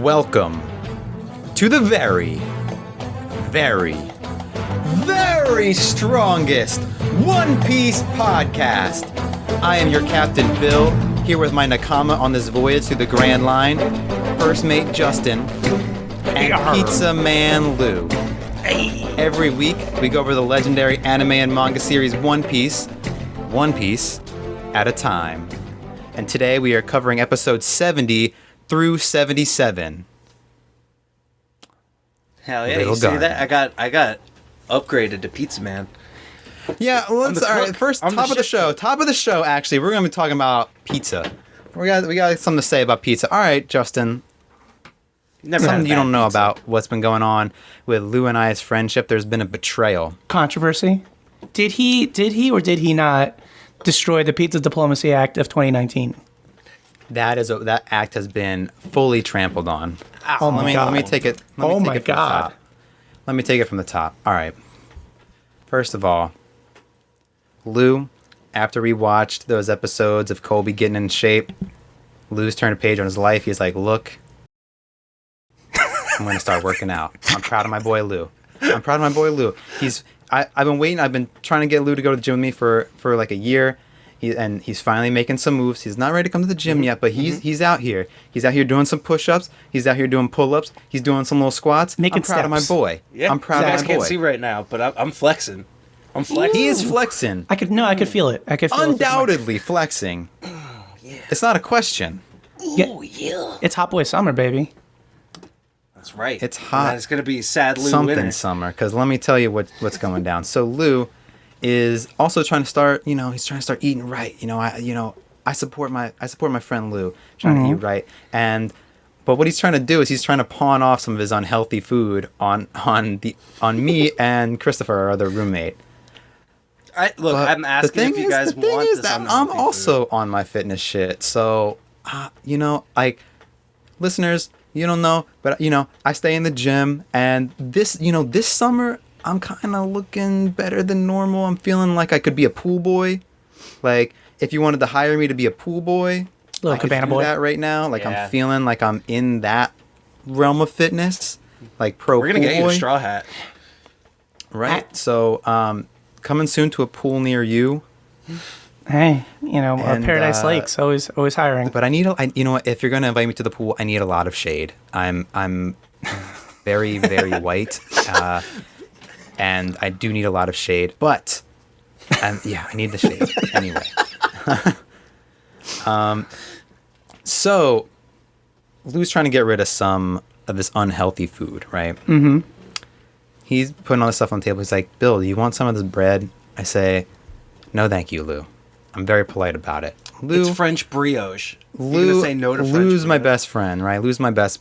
Welcome to the very, very, very strongest One Piece podcast. I am your Captain Bill, here with my Nakama on this voyage through the Grand Line, First Mate Justin, and Pizza Man Lou. Every week, we go over the legendary anime and manga series One Piece at a time. And today we are covering episodes 70 through 77. Hell yeah, Little you see garden. that? I got upgraded to Pizza Man. Yeah, well, let's, all right, cook. first, I'm top the of the chef show. cook. Top of the show, actually, we're going to be talking about pizza. We got something to say about pizza. All right, Justin. Never had Something you bad don't know pizza. about what's been going on with Lou and I's friendship. There's been a betrayal. Controversy. Did he or did he not destroy the Pizza Diplomacy Act of 2019? That act has been fully trampled on. Oh my God. Let me take it. Oh my God. Let me take it from the top. All right. First of all, Lou, after we watched those episodes of Colby getting in shape, Lou's turned a page on his life. He's like, look, I'm going to start working out. I'm proud of my boy Lou. I've been waiting. I've been trying to get Lou to go to the gym with me for like a year. He's finally making some moves. He's not ready to come to the gym yet, but he's out here. He's out here doing some push-ups. He's out here doing pull-ups. He's doing some little squats. Making I'm proud of my steps. boy. Yeah, I'm proud you guys of my can't boy. see right now, but I'm flexing. I'm flexing. He is flexing. I could feel it. I could feel Undoubtedly flexing. It's not a question. Oh yeah, It's Hot Boy Summer, baby. that's right. It's hot. And it's gonna be sad Lou Something winter. summer, because let me tell you what's going down. So Lou is also trying to start. He's trying to start eating right. I support my friend Lou trying to eat right, but what he's trying to do is he's trying to pawn off some of his unhealthy food on me and Christopher, our other roommate. I'm asking if you guys want this. That I'm unhealthy also food. on my fitness shit. So, listeners, you don't know, but I stay in the gym, and this summer I'm kind of looking better than normal. I'm feeling like I could be a pool boy. Like, if you wanted to hire me to be a pool boy, Little I could cabana do boy. that right now. Like, Yeah. I'm feeling like I'm in that realm of fitness, like pro We're gonna pool get you boy. a straw hat. Right. So, coming soon to a pool near you. Hey, And, Paradise Lake's always hiring. But you know what? If you're gonna invite me to the pool, I need a lot of shade. I'm very, very white, and I do need a lot of shade. But, yeah, I need the shade anyway. So, Lou's trying to get rid of some of this unhealthy food, right? Mm-hmm. He's putting all this stuff on the table. He's like, Bill, do you want some of this bread? I say, no, thank you, Lou. I'm very polite about it. Lou, It's French brioche. You're Lou, gonna say no to French Lou's my brioche? best friend, right? Lou's my best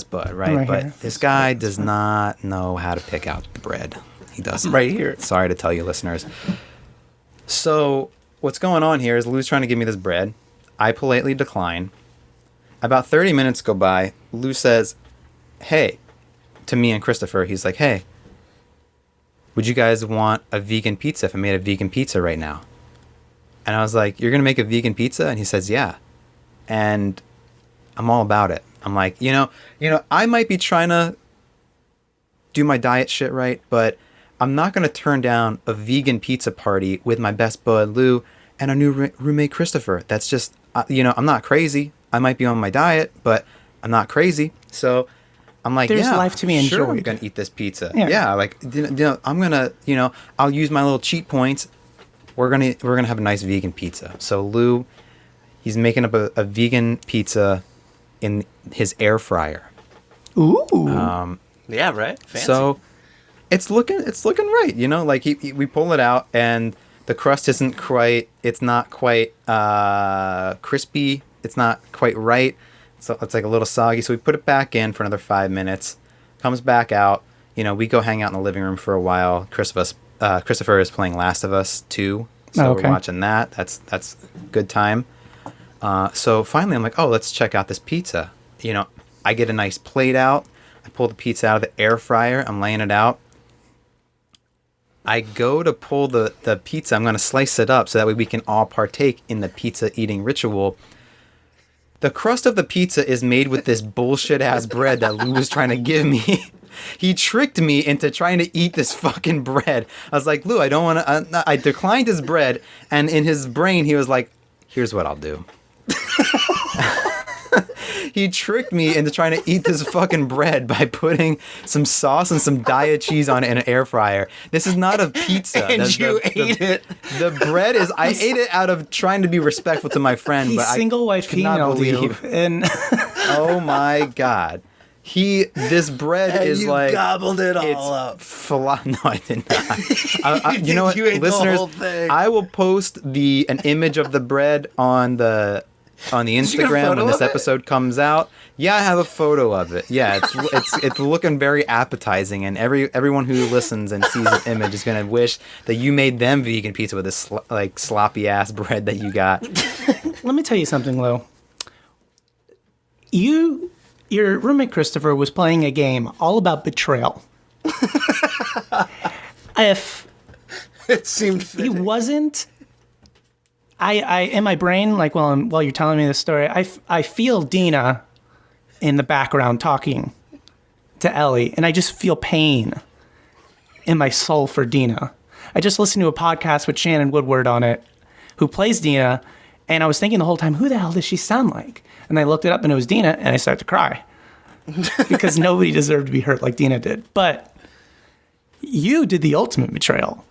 bud, right? Right But here. this guy does not know how to pick out the bread. He doesn't. Right here. Sorry to tell you, listeners. So what's going on here is Lou's trying to give me this bread. I politely decline. About 30 minutes go by. Lou says, hey, to me and Christopher. He's like, hey, would you guys want a vegan pizza if I made a vegan pizza right now? And I was like, you're going to make a vegan pizza? And he says, yeah. And I'm all about it. I'm like, I might be trying to do my diet shit right, but I'm not going to turn down a vegan pizza party with my best bud Lou and our new roommate Christopher. That's just, I'm not crazy. I might be on my diet, but I'm not crazy. So I'm like, There's yeah, life to be sure, I'm enjoyed. going to eat this pizza. Yeah. Yeah, like, I'm going to, I'll use my little cheat points. We're gonna have a nice vegan pizza. So Lou, he's making up a vegan pizza in his air fryer. Ooh. Yeah, right. Fancy. So it's looking right. Like we pull it out and the crust it's not quite crispy. It's not quite right. So it's like a little soggy. So we put it back in for another 5 minutes. Comes back out. We go hang out in the living room for a while. Christopher is playing Last of Us 2, so okay. We're watching that. That's good time. So finally, I'm like, oh, let's check out this pizza. I get a nice plate out. I pull the pizza out of the air fryer. I'm laying it out. I go to pull the pizza. I'm going to slice it up so that way we can all partake in the pizza eating ritual. The crust of the pizza is made with this bullshit ass bread that Lou was trying to give me. He tricked me into trying to eat this fucking bread. I was like, Lou, I don't want to. I declined his bread, and in his brain, he was like, here's what I'll do. He tricked me into trying to eat this fucking bread by putting some sauce and some Daiya cheese on it in an air fryer. This is not a pizza. And you ate it. The bread is. I ate it out of trying to be respectful to my friend, but single white I could not female believe. and Oh my god. This bread And is you like gobbled it all it's up. No, I did not. You know what, You ate the listeners? whole thing. I will post an image of the bread on the you get a Instagram photo when this of it? episode comes out. Yeah, I have a photo of it. Yeah, it's looking very appetizing, and everyone who listens and sees the image is gonna wish that you made them vegan pizza with this sloppy ass bread that you got. let me tell you something, Lou. Your roommate Christopher was playing a game all about betrayal. If It seemed he fitting. wasn't, I in my brain, like while you're telling me this story, I feel Dina in the background talking to Ellie, and I just feel pain in my soul for Dina. I just listened to a podcast with Shannon Woodward on it, who plays Dina, and I was thinking the whole time, who the hell does she sound like? And I looked it up, and it was Dina, and I started to cry. Because nobody deserved to be hurt like Dina did. But you did the ultimate betrayal.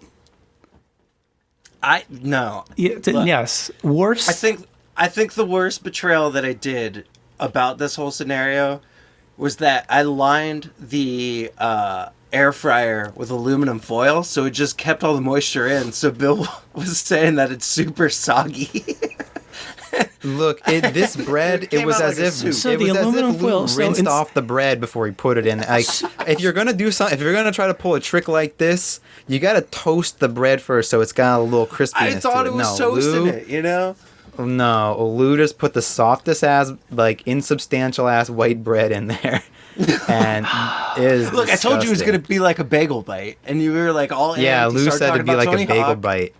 No. Yes. Worse. I think the worst betrayal that I did about this whole scenario was that I lined the air fryer with aluminum foil, so it just kept all the moisture in. So Bill was saying that it's super soggy. Look, this bread, it was out as like a if soup. So it the was as aluminum if Lou foil, so rinsed it's- off the bread before he put it in. Like, if you're gonna do something, if you're gonna try to pull a trick like this, you gotta toast the bread first so it's got a little crispiness. I thought to it was no, toast Lou, in it, you know? No, Lou just put the softest ass, like insubstantial ass white bread in there, and it is. Look, I told you it was disgusting. gonna be like a bagel bite, and you were like all Yeah, amped. You Lou started said talking it'd be about like a Tony bagel Hawk. bite.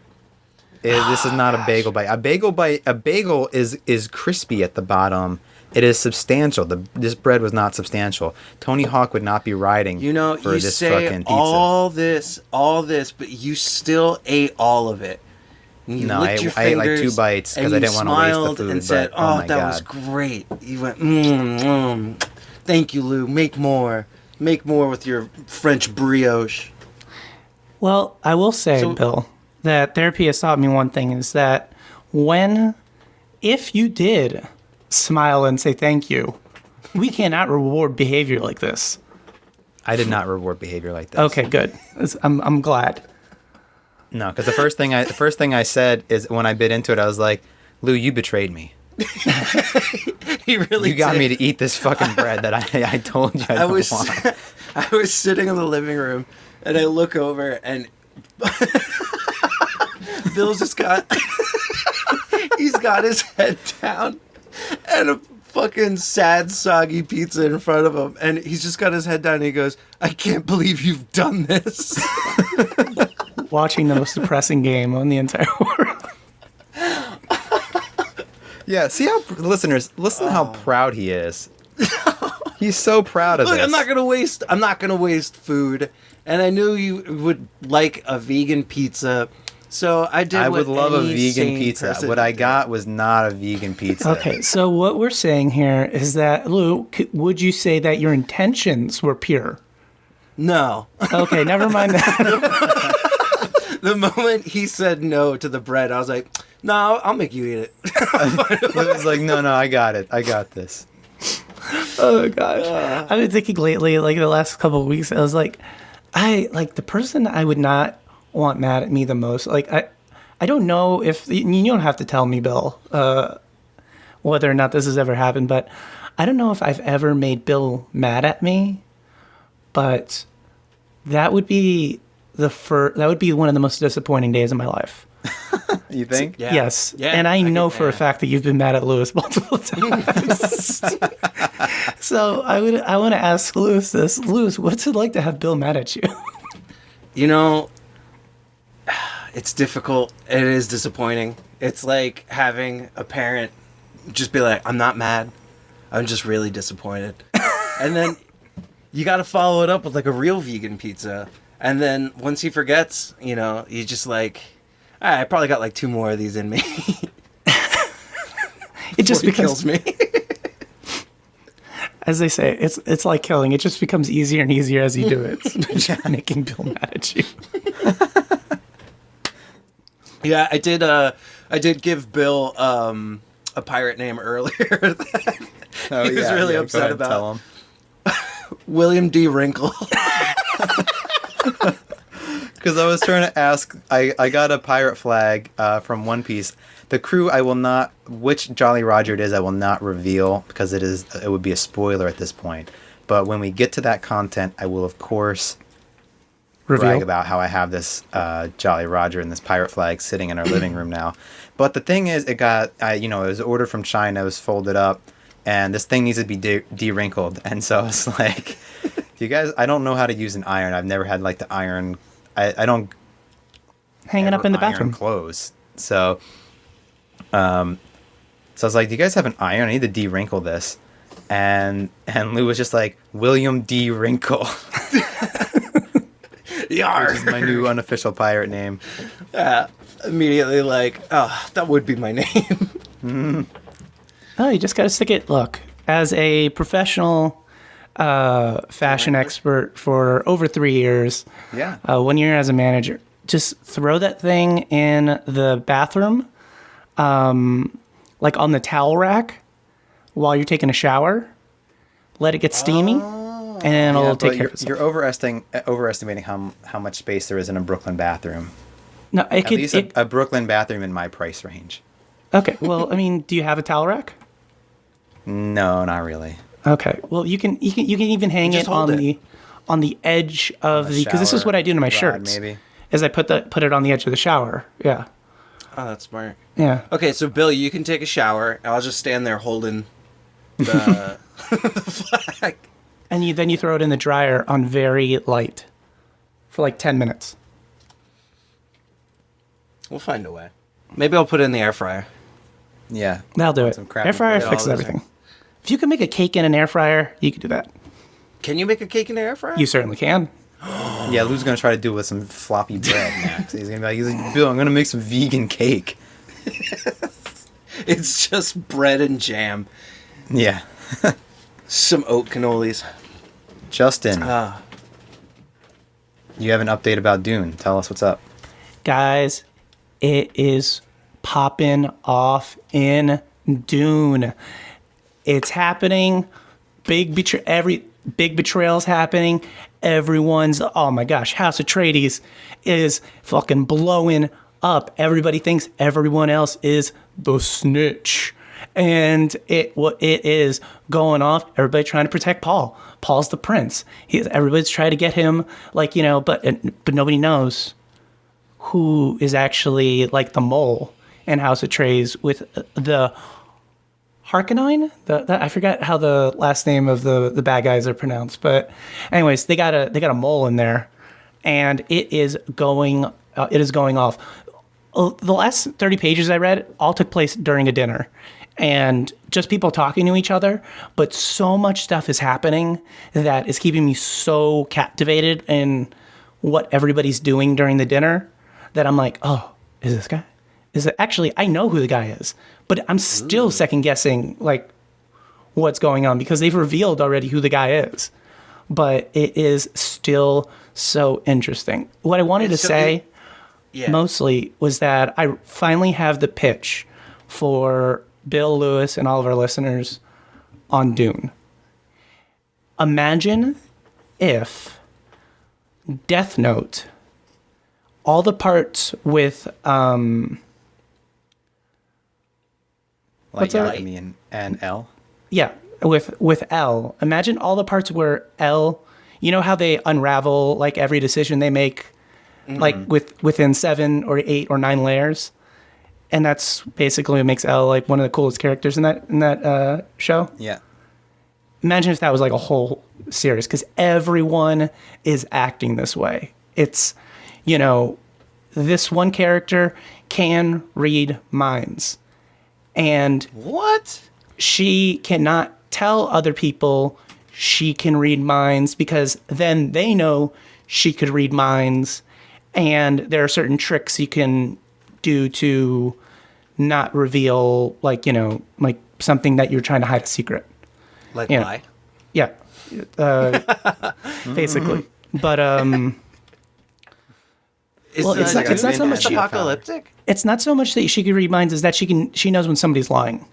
This is not a bagel bite. A bagel is crispy at the bottom. It is substantial. This bread was not substantial. Tony Hawk would not be riding You know, for you this say fucking pizza. all this, but you still ate all of it. And you No, licked I your ate like 2 fingers, bites 'cause and I you didn't wanna waste the smiled food, and said, but, oh my that was God. great." You went, "Thank you, Lou. Make more with your French brioche." Well, I will say, So- Bill, that therapy has taught me one thing is that if you did smile and say thank you, we cannot reward behavior like this. I did not reward behavior like this. Okay, good. I'm glad. No, because the first thing I said is when I bit into it, I was like, "Lou, you betrayed me. He really You got did. me to eat this fucking bread that I told you I don't was want." I was sitting in the living room and I look over and Bill's just got he's got his head down and a fucking sad soggy pizza in front of him, and he's just got his head down and he goes, "I can't believe you've done this." Watching the most depressing game on the entire world. Yeah, see how listen how proud he is. He's so proud of Look, this. I'm not gonna waste food, and I knew you would like a vegan pizza, so I did. I what would love a any vegan sane pizza. person What I would do. got was not a vegan pizza. Okay, so what we're saying here is that, Lou, would you say that your intentions were pure? No. Okay, never mind that. The moment he said no to the bread, I was like, "No, I'll make you eat it." It was like, no, I got it. I got this. Oh gosh, I've been thinking lately, like the last couple of weeks, I was like, the person I would not want mad at me the most. Like I don't know if you don't have to tell me, Bill, whether or not this has ever happened, but I don't know if I've ever made Bill mad at me. But that would be that would be one of the most disappointing days of my life. You think? Yeah. Yes, Yeah, and I know get for a that. fact that you've been mad at Lewis multiple times. So I want to ask Lewis this. Lewis, what's it like to have Bill mad at you? You know, it's difficult. It is disappointing. It's like having a parent just be like, I'm not mad. I'm just really disappointed. And then you got to follow it up with like a real vegan pizza. And then once he forgets, you know, you just like, all right, I probably got like 2 more of these in me. It just kills me. As they say, it's like killing. It just becomes easier and easier as you do it. It's making Bill mad at you. Yeah, I did give Bill a pirate name earlier that he was really upset go ahead, about. tell him. William D. Wrinkle. Because I was trying to ask, I got a pirate flag from One Piece. The crew, I will not, which Jolly Roger it is, I will not reveal because it would be a spoiler at this point. But when we get to that content, I will of course brag about how I have this Jolly Roger and this pirate flag sitting in our living room now. But the thing is, it was ordered from China, it was folded up, and this thing needs to be de-wrinkled. And so it's like, you guys, I don't know how to use an iron. I've never had like the iron. I don't hang it up in the bathroom. Clothes. So I was like, do you guys have an iron? I need to de-wrinkle this. And Lou was just like, William D. Wrinkle. Yar. Which is my new unofficial pirate name. Immediately like, oh, that would be my name. Oh, you just got to stick it. Look, as a professional fashion expert for over 3 years, 1 year as a manager, just throw that thing in the bathroom, like on the towel rack while you're taking a shower. Let it get steamy, and it'll take care of itself. You're overestimating how much space there is in a Brooklyn bathroom. No, At least a Brooklyn bathroom in my price range. Okay, well, I mean, do you have a towel rack? No, not really. Okay, well, you can even hang it on the edge of the, because this is what I do to my shirts. Maybe is I put it on the edge of the shower. Yeah. Oh, that's smart. Yeah. Okay, so Bill, you can take a shower. I'll just stand there holding the, the flag. And then you throw it in the dryer on very light for like 10 minutes. We'll find a way. Maybe I'll put it in the air fryer. Yeah. That'll do it. Some crappy Air fryer bread. fixes everything. If you can make a cake in an air fryer, you can do that. Can you make a cake in the air fryer? You certainly can. Yeah, Lou's gonna try to do it with some floppy bread next. He's gonna be like, Bill, I'm gonna make some vegan cake. It's just bread and jam. Yeah. Some oat cannolis. Justin, you have an update about Dune. Tell us what's up. Guys, it is popping off in Dune. It's happening. Big betrayal's happening. Everyone's, oh my gosh, House Atreides is fucking blowing up. Everybody thinks everyone else is the snitch. And it is going off. Everybody trying to protect Paul. Paul's the prince. Everybody's trying to get him, like, you know, but nobody knows who is actually like the mole in House Atreides with the Harkonnen? I forgot how the last name of the bad guys are pronounced, but anyways, they got a mole in there, and it is going off. The last 30 pages I read all took place during a dinner, and just people talking to each other, but so much stuff is happening that is keeping me so captivated in what everybody's doing during the dinner that I'm like, oh, is this guy? Is it actually? I know who the guy is, but I'm still second guessing like what's going on because they've revealed already who the guy is. But it is still so interesting. What I wanted to say mostly was that I finally have the pitch for Bill, Lewis, and all of our listeners on Dune. Imagine if Death Note, all the parts with Like Alchemy and L? Yeah, with L. Imagine all the parts where L, you know how they unravel like every decision they make, like within 7 or 8 or 9 layers, and that's basically what makes L like one of the coolest characters in that show. Yeah. Imagine if that was like a whole series, because everyone is acting this way. It's, you know, this one character can read minds. And What? she cannot tell other people she can read minds because then they know she could read minds. And there are certain tricks you can do to not reveal, like, like something that you're trying to hide a secret. Like Yeah. why? Yeah. Basically. But Is Well, the it's not- it's not so Dune much- apocalyptic. it's not so much that she can read minds as that she knows when somebody's lying.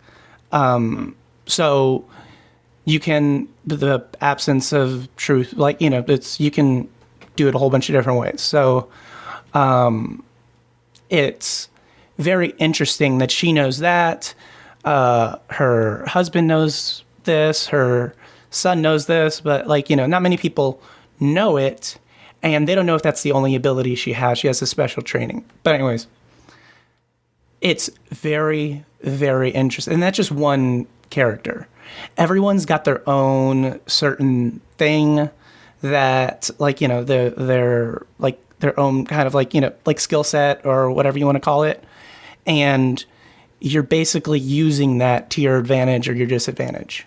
So you can, the absence of truth, like, you can do it a whole bunch of different ways. So it's very interesting that she knows that. Her husband knows this, her son knows this, but not many people know it, and they don't know if that's the only ability she has. She has a special training. But anyways, it's very, very interesting. And that's just one character. Everyone's got their own certain thing that, they're like their own kind of like skill set or whatever you want to call it. And you're basically using that to your advantage or your disadvantage.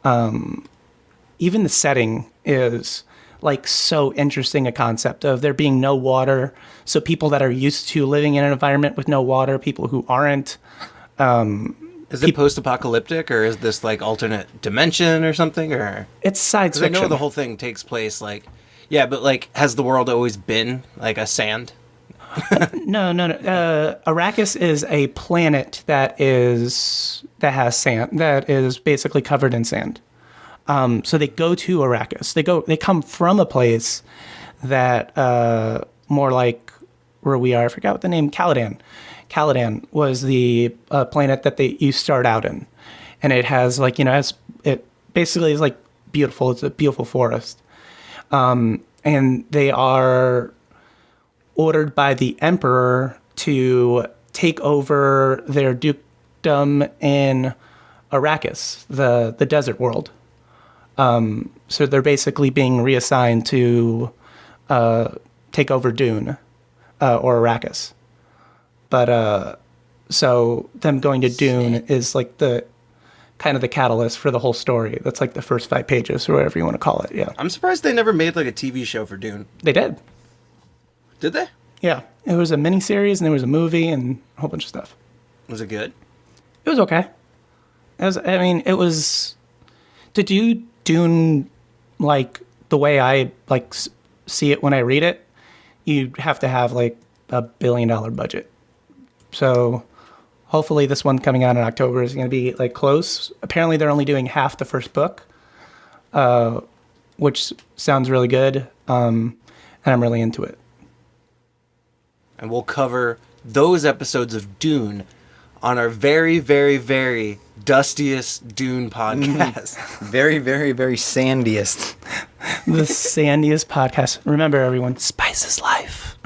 Even the setting is so interesting, a concept of there being no water. So people that are used to living in an environment with no water, people who aren't. Is it post-apocalyptic, or is this alternate dimension or something? Or It's science 'cause I fiction. know the whole thing takes place but has the world always been a sand? No. Arrakis is a planet that has sand, that is basically covered in sand. So they go to Arrakis. They come from a place that more like where we are. I forgot what the name. Caladan. Caladan was the planet that you start out in, and it has it basically is beautiful. It's a beautiful forest, and they are ordered by the emperor to take over their dukedom in Arrakis, the desert world. So they're basically being reassigned to take over Dune or Arrakis. But so them going to Dune is the kind of the catalyst for the whole story. That's the first 5 pages or whatever you want to call it. Yeah, I'm surprised they never made a TV show for Dune. they did. Did they? Yeah, it was a miniseries and there was a movie and a whole bunch of stuff. Was it good? It was okay. It was to do Dune the way I see it when I read it. You have to have $1 billion budget. So hopefully this one coming out in October is going to be close. Apparently they're only doing half the first book, which sounds really good, and I'm really into it. And we'll cover those episodes of Dune on our very, very, very dustiest Dune podcast. Very, very, very sandiest. The sandiest podcast. Remember, everyone, spice is life.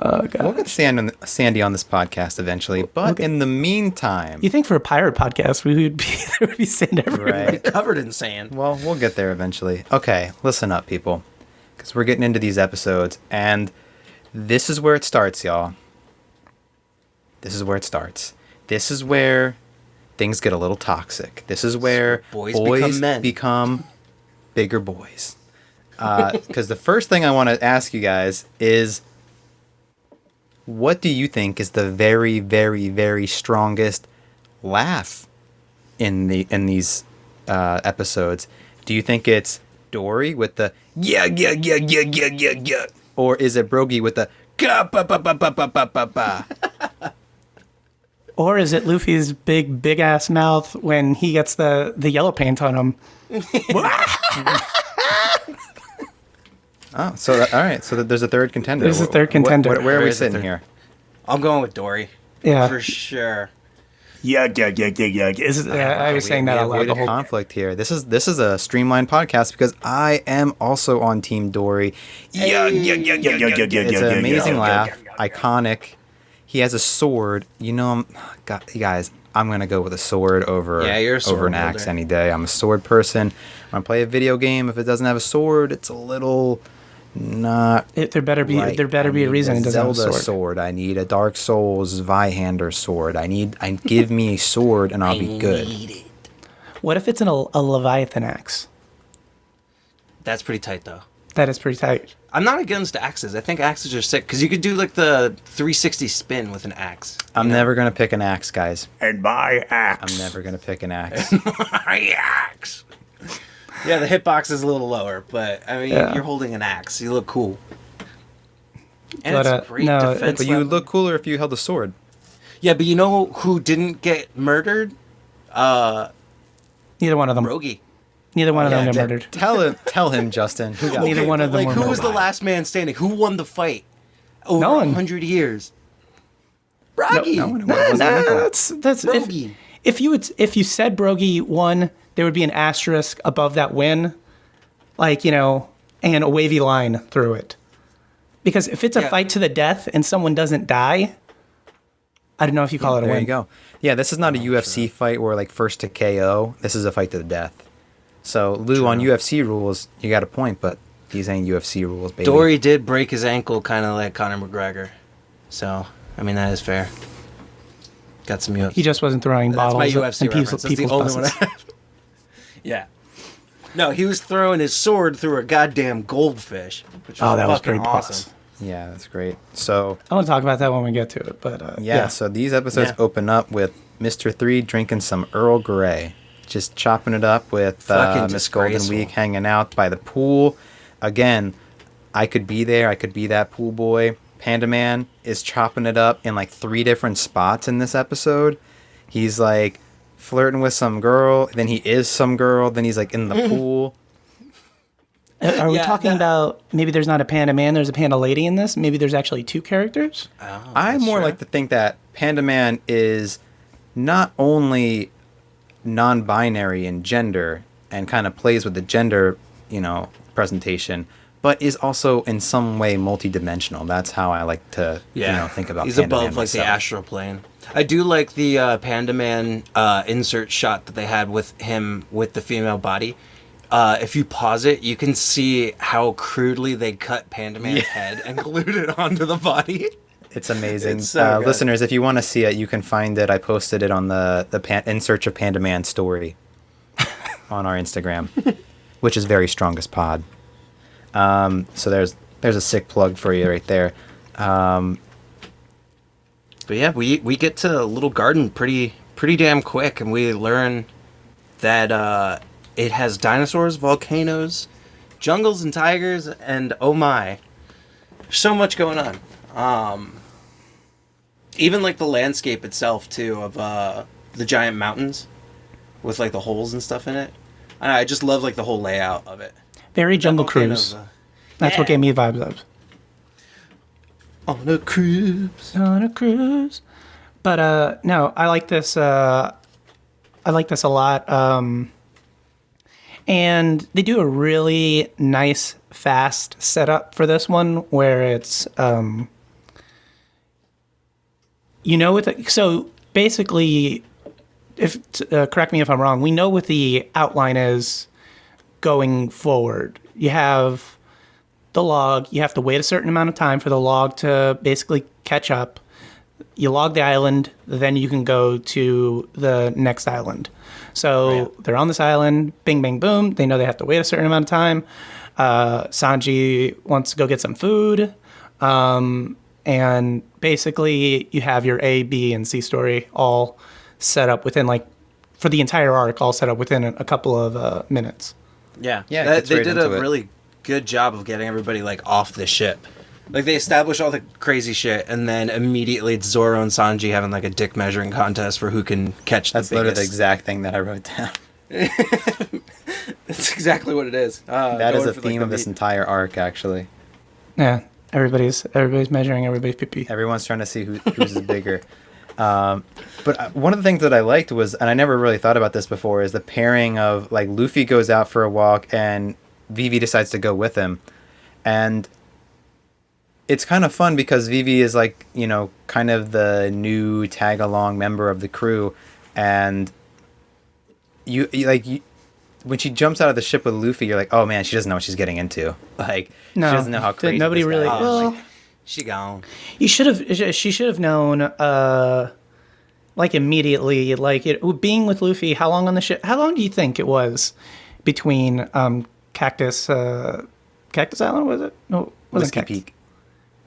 Oh, God. We'll get Sandy on this podcast eventually, but in the meantime, You think for a pirate podcast, there would be sand everywhere. right? Covered in sand. Well, we'll get there eventually. Okay, listen up, people, because we're getting into these episodes, and this is where it starts, y'all. This is where it starts. This is where things get a little toxic. This is where Boys become men. become bigger boys. Because the first thing I want to ask you guys is, what do you think is the very, very, very strongest laugh in these episodes? Do you think it's Dory with the yeah, or is it Brogy with the ga ba ba ba ba ba ba ba ba? Or is it Luffy's big ass mouth when he gets the yellow paint on him? Oh, so all right. So there's a third contender. There's a third contender. Where are There we is a sitting third. here? I'm going with Dory. Yeah. For sure. I was saying that out loud the Avoided whole conflict here. This is a streamlined podcast because I am also on Team Dory. It's an amazing laugh, iconic. He has a sword. You guys, I'm gonna go with a sword over You're a sword over an axe holder. any day. I'm a sword person. When I play a video game, if it doesn't have a sword, it's a little not. There better be right. a I reason need it a doesn't have a Zelda sword. sword. I need a Dark Souls Vihander sword. Give me a sword and I'll be good. Need it. What if it's a Leviathan axe? That's pretty tight, though. That is pretty tight. I'm not against axes. I think axes are sick because you could do like the 360 spin with an axe. I'm never gonna pick an axe, guys. And my axe. I'm never gonna pick an axe. Axe. Yeah, the hitbox is a little lower, but I mean, Yeah. you're holding an axe. You look cool. And But, it's great no, defense. But you would level. look cooler if you held a sword. Yeah, but you know who didn't get murdered? Neither one of them. Rogi. Neither one of them got Yeah, murdered. Tell him, Justin. Who got Neither one of them Like, were who was the murdered. last man standing? Who won the fight over No one. 100 years? Rogi. No one. It Nah, wasn't Michael. that's Rogi. if you said Brogy won, there would be an asterisk above that win, like, and a wavy line through it. Because if it's a Yeah. fight to the death and someone doesn't die, I don't know if you call it a There win. you go. Yeah, this is not a UFC fight where like first to KO. This is a fight to the death. So Lou, on UFC rules, you got a point, but these ain't UFC rules, baby. Dory did break his ankle kind of like Conor McGregor. So, I mean, that is fair. Got some UFC. He just wasn't throwing That's my bottles UFC and reference. That's the people's only one I buses. have. Yeah. No, he was throwing his sword through a goddamn goldfish. Which was Oh, that was fucking pretty awesome. Yeah, that's great. So I want to talk about that when we get to it, but yeah, so these episodes Yeah. open up with Mr. 3 drinking some Earl Grey, just chopping it up with Fucking Miss Golden disgraceful. Week hanging out by the pool. Again, I could be there. I could be that pool boy. Panda Man is chopping it up in like 3 different spots in this episode. He's like flirting with some girl, then he is some girl, then he's like in the pool. Are we Yeah, talking that- about maybe there's not a panda man, there's a panda lady in this? Maybe there's actually 2 characters? Oh, I that's more true. like to think that Panda Man is not only non-binary in gender and kind of plays with the gender, presentation, but is also in some way multidimensional. That's how I like to, think about. He's Panda above Man like the myself. astral plane. I do like the Panda Man insert shot that they had with him with the female body. If you pause it, you can see how crudely they cut Panda Man's head and glued it onto the body. It's amazing. It's so good. Listeners, if you want to see it, you can find it. I posted it on the In Search of Panda Man story on our Instagram, which is very strongest pod. So there's a sick plug for you right there. But yeah, we get to Little Garden pretty damn quick, and we learn that it has dinosaurs, volcanoes, jungles, and tigers, and oh my, so much going on. Even like the landscape itself too of the giant mountains with like the holes and stuff in it. I just love like the whole layout of it. Very Jungle Volcanoes, Cruise. That's what yeah. gave me vibes of. On a cruise. On a cruise. But no, I like this. I like this a lot. And they do a really nice, fast setup for this one, where it's so basically, if correct me if I'm wrong, we know what the outline is going forward. You have the log. You have to wait a certain amount of time for the log to basically catch up. You log the island, then you can go to the next island. So they're on this island, bing, bang, boom. They know they have to wait a certain amount of time. Sanji wants to go get some food. And basically you have your A, B, and C story all set up within for the entire arc, all set up within a couple of minutes. Yeah, Yeah, it That- gets they right did a into it. really good job of getting everybody off the ship. They establish all the crazy shit, and then immediately it's Zoro and Sanji having a dick measuring contest for who can catch That's the literally the biggest. exact thing that I wrote down. That's exactly what it is. That is Going a for, theme the of this meat. entire arc, actually. Yeah, everybody's measuring everybody's pee-pee. Everyone's trying to see whose is bigger. But one of the things that I liked was, and I never really thought about this before, is the pairing of Luffy goes out for a walk and Vivi decides to go with him, and it's kind of fun because Vivi is kind of the new tag along member of the crew, and when she jumps out of the ship with Luffy, you're like, oh man, she doesn't know what she's getting into. Like, No, she doesn't know how crazy. nobody this guy really. is. Well, She gone. she should have known. Like immediately, like being with Luffy. How long on the ship? How long do you think it was between Cactus Island? Was it? No, it wasn't Whiskey Cactus. Peak.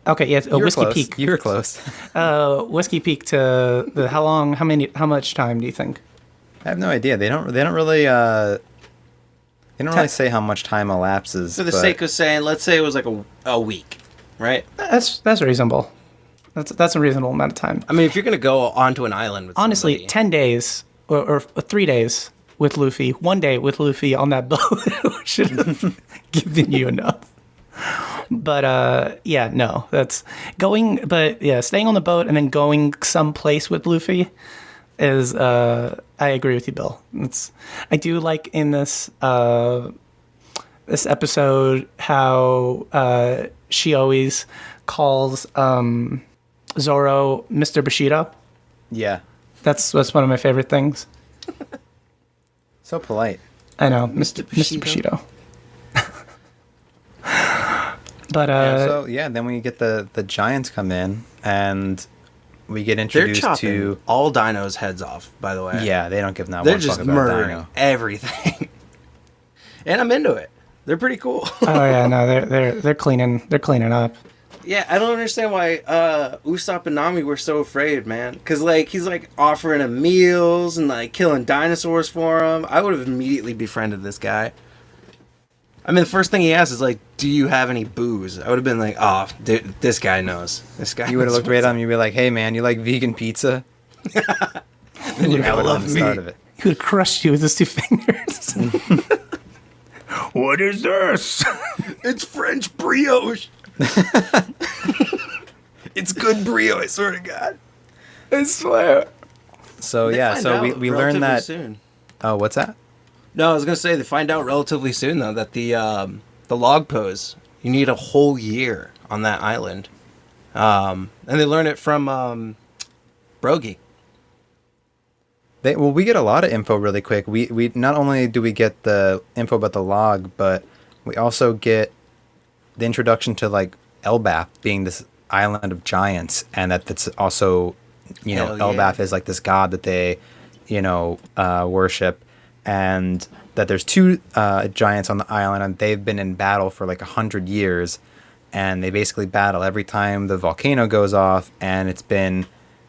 Okay, yes, You were Whiskey close. Peak. You were close. Whiskey Peak to the how long? How much time do you think? I have no idea. They don't really. They don't really say how much time elapses. For the but sake of saying, let's say it was like a week, right? That's reasonable. That's a reasonable amount of time. I mean, if you're gonna go onto an island with Honestly, somebody, 10 days or 3 days with Luffy, 1 day with Luffy on that boat should have given you enough. But yeah, no, that's going. But yeah, staying on the boat and then going someplace with Luffy is. I agree with you, Bill. I do like in this this episode how she always calls Zoro Mr. Bushido. yeah, That's one of my favorite things. so polite. I know, Mr. Bushido. But Then we get the giants come in and we get they're introduced chopping to. all dinos' heads off. By the way, Yeah, they don't give not they're one just fuck about murdering Dino. everything, and I'm into it. They're pretty cool. oh yeah, no, they're cleaning up. Yeah, I don't understand why Usopp and Nami were so afraid, man. Because, like, he's, like, offering him meals and, like, killing dinosaurs for him. I would have immediately befriended this guy. I mean, the first thing he asks is, like, do you have any booze? I would have been like, oh, dude, this guy knows. This guy You would have knows looked right what's at him. You'd be like, "Hey, man, you like vegan pizza?" Then you're That gonna would have love been the me. start of it. He would have crushed you with his 2 fingers. What is this? It's French brioche. It's good brioche, I swear to God. I swear. So They yeah, find so out we learned relatively that. soon. Oh, what's that? No, I was gonna say they find out relatively soon though that the log pose, you need a whole year on that island, and they learn it from Brogy. We get a lot of info really quick. We not only do we get the info about the log, but we also get the introduction to like Elbaf being this island of giants, and that's also, Hell yeah. Elbaf is like this god that they, worship, and that there's 2 giants on the island, and they've been in battle for like 100 years, and they basically battle every time the volcano goes off, and it's been.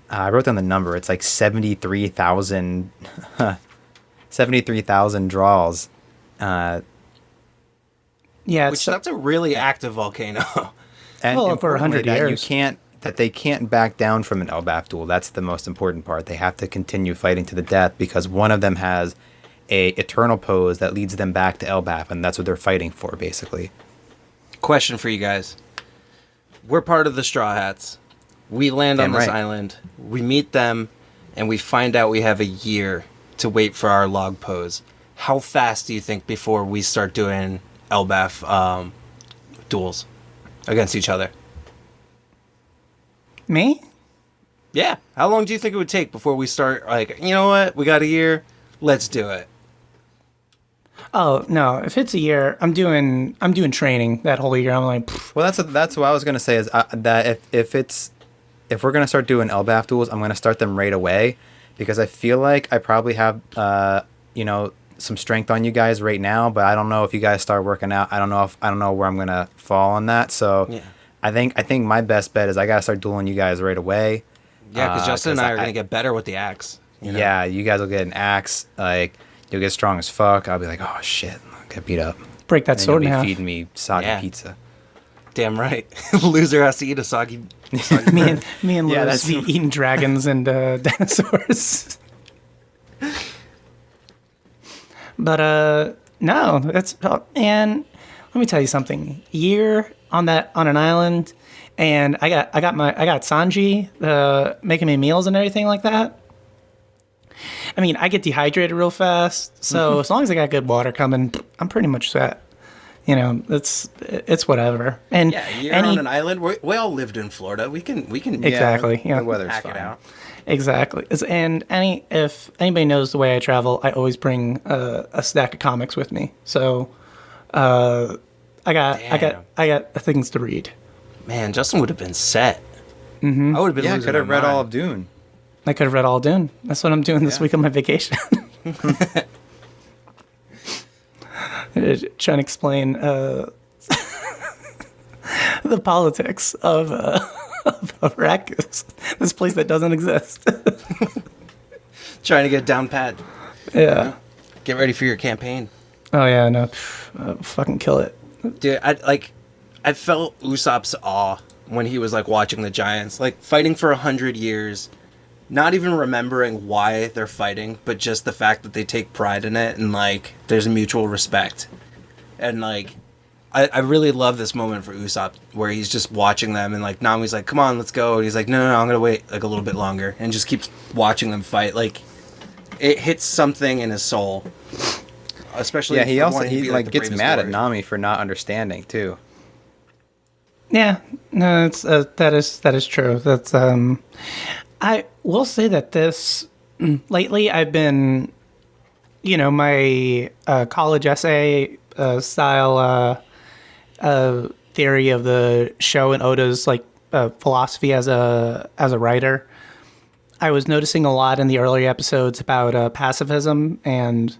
I wrote down the number. It's like 73,000 draws. Yeah, Which that's a really active volcano. And Well, for 100 importantly, years. that they can't back down from an Elbaf duel. That's the most important part. They have to continue fighting to the death because one of them has a eternal pose that leads them back to Elbaf, and that's what they're fighting for, basically. Question for you guys. We're part of the Straw Hats. We land on Damn this right. island. We meet them, and we find out we have a year to wait for our log pose. How fast do you think before we start doing Elbaf duels against each other? me. Yeah. How long do you think it would take before we start, like, you know what? We got a year. Let's do it. Oh no! If it's a year, I'm doing training that whole year. I'm like, pfft. Well, that's what I was gonna say is that if we're gonna start doing Elbaf duels, I'm gonna start them right away because I feel like I probably have some strength on you guys right now, but I don't know if you guys start working out. I don't know where I'm gonna fall on that. So Yeah. I think my best bet is I gotta start dueling you guys right away. Yeah, because Justin and 'cause I are going to get better with the axe. You know? Yeah, you guys will get an axe. Like you'll get strong as fuck. I'll be like, oh shit, I'll get beat up. break that And sword in you'll half. be feeding me soggy Yeah. pizza. Damn right. Loser has to eat a soggy. Me and Yeah, Lewis that's- be eating dragons and dinosaurs. But no, that's and let me tell you something. Year on an island, and I got Sanji making me meals and everything like that. I mean, I get dehydrated real fast, so as long as I got good water coming, I'm pretty much set. It's whatever. And Yeah, you're on an island. We all lived in Florida. We can Exactly, yeah. The weather's hack fine. it out. Exactly. And if anybody knows the way I travel, I always bring a stack of comics with me. So I got things to read. Man, Justin would have been set. Mm-hmm. I would have been. Yeah, I losing could have my read all mind. of Dune. I could have read all Dune. That's what I'm doing this week on my vacation. Trying to explain the politics of Arrakis, this place that doesn't exist. Trying to get down pat. Yeah. Get ready for your campaign. Oh yeah, no, fucking kill it. Dude, I felt Usopp's awe when he was like watching the giants, like fighting for 100 years, not even remembering why they're fighting, but just the fact that they take pride in it and like there's a mutual respect. And like I really love this moment for Usopp where he's just watching them and like Nami's like, come on, let's go. And he's like, no, I'm gonna wait like a little bit longer, and just keeps watching them fight. Like it hits something in his soul. Especially He like the gets bravest mad at warrior. Nami for not understanding too. Yeah, no, it's that is true. That's I will say that this lately I've been, my college essay style theory of the show and Oda's like philosophy as a writer. I was noticing a lot in the earlier episodes about pacifism and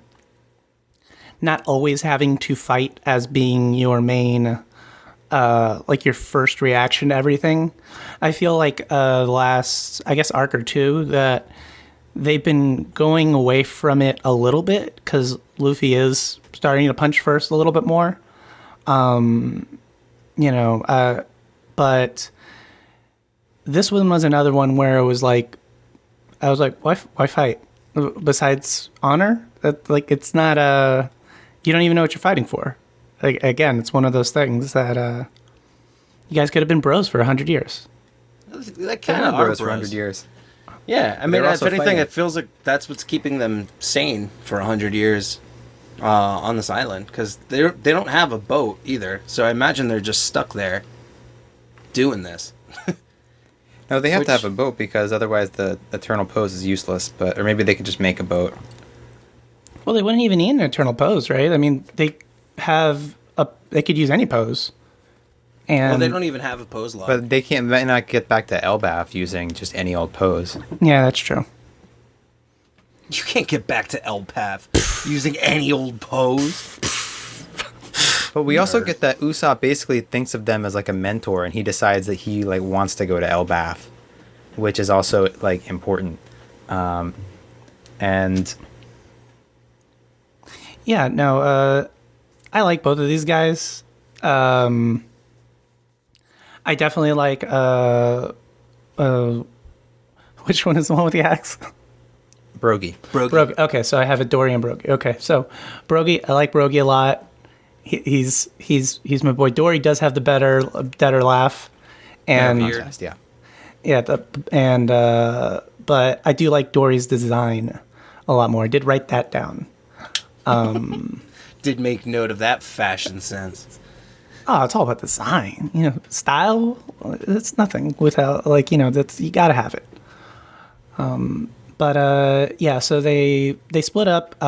not always having to fight as being your main, like your first reaction to everything. I feel like the last, I guess, arc or two that they've been going away from it a little bit because Luffy is starting to punch first a little bit more. But this one was another one where it was like, I was like, why fight? Besides honor? That like it's not you don't even know what you're fighting for. Like, again, it's one of those things that you guys could have been bros for 100 years. That kind of Bros for 100 years. Yeah, I mean, They're if also anything, fighting. it feels like that's what's keeping them sane for 100 years on this island, because they don't have a boat either. So I imagine they're just stuck there doing this. No, they have to Which- have a boat because otherwise the eternal pose is useless. Or maybe they could just make a boat. Well, they wouldn't even need an eternal pose, right? I mean, they could use any pose. And Well, they don't even have a pose log. But they might not get back to Elbaf using just any old pose. yeah, that's true. You can't get back to Elpath using any old pose. But we also get that Usopp basically thinks of them as like a mentor, and he decides that he like wants to go to Elbaf, which is also like important. And Yeah, no, I like both of these guys. I definitely like which one is the one with the axe? Brogy. Brogy. Okay, so I have a Dory and Brogy. Okay, so Brogy, I like Brogy a lot. He's my boy. Dory does have the better laugh, and Beard. Contest, yeah. yeah, but I do like Dory's design a lot more. I did write that down. Did make note of that fashion sense. Oh, it's all about design. Style. It's nothing without that's you gotta have it. Yeah. So they split up.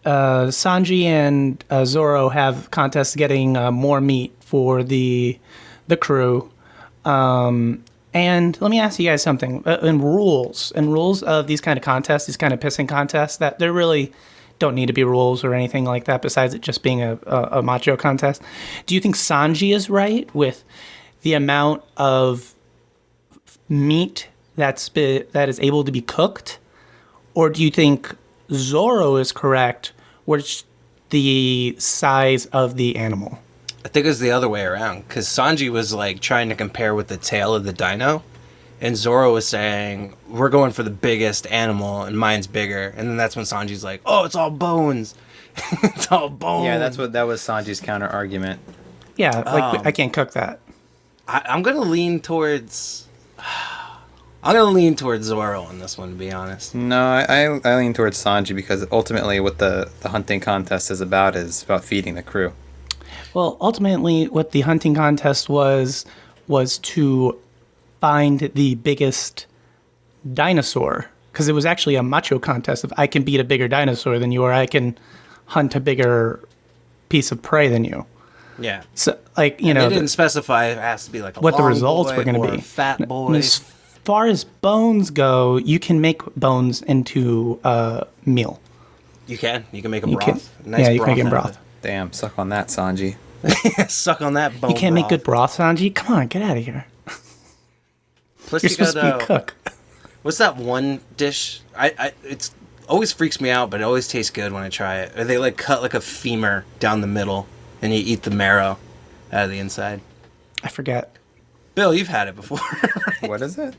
Sanji and Zoro have contests getting more meat for the crew. And let me ask you guys something. In rules of these kind of contests, these kind of pissing contests, that there really don't need to be rules or anything like that besides it just being a macho contest. Do you think Sanji is right with the amount of meat that is able to be cooked? Or do you think Zoro is correct with the size of the animal? I think it was the other way around, because Sanji was like trying to compare with the tail of the dino, and Zoro was saying, we're going for the biggest animal, and mine's bigger. And then that's when Sanji's like, oh, it's all bones. It's all bones. Yeah, that was Sanji's counter argument. Yeah, I can't cook that. I'm going to lean towards... I'm going to lean towards Zoro on this one, to be honest. No, I lean towards Sanji because ultimately what the hunting contest is about feeding the crew. Well, ultimately, what the hunting contest was to find the biggest dinosaur, because it was actually a macho contest of I can beat a bigger dinosaur than you, or I can hunt a bigger piece of prey than you. Yeah. So, like, They didn't specify it has to be like a what the long results boy were going or to a be. fat And boy. as far as bones go, you can make bones into a meal. You can make a You broth. can- Nice yeah, you can make it out of broth. Damn, suck on that, Sanji. it. Suck on that bone. You can't make broth. good broth, Sanji. Come on, get out of here. Plus, You're you supposed got, to be a cook. what's that one dish? It's always freaks me out, but it always tastes good when I try it. Or they like cut like a femur down the middle, and you eat the marrow out of the inside. I forget. Bill, you've had it before. What is it?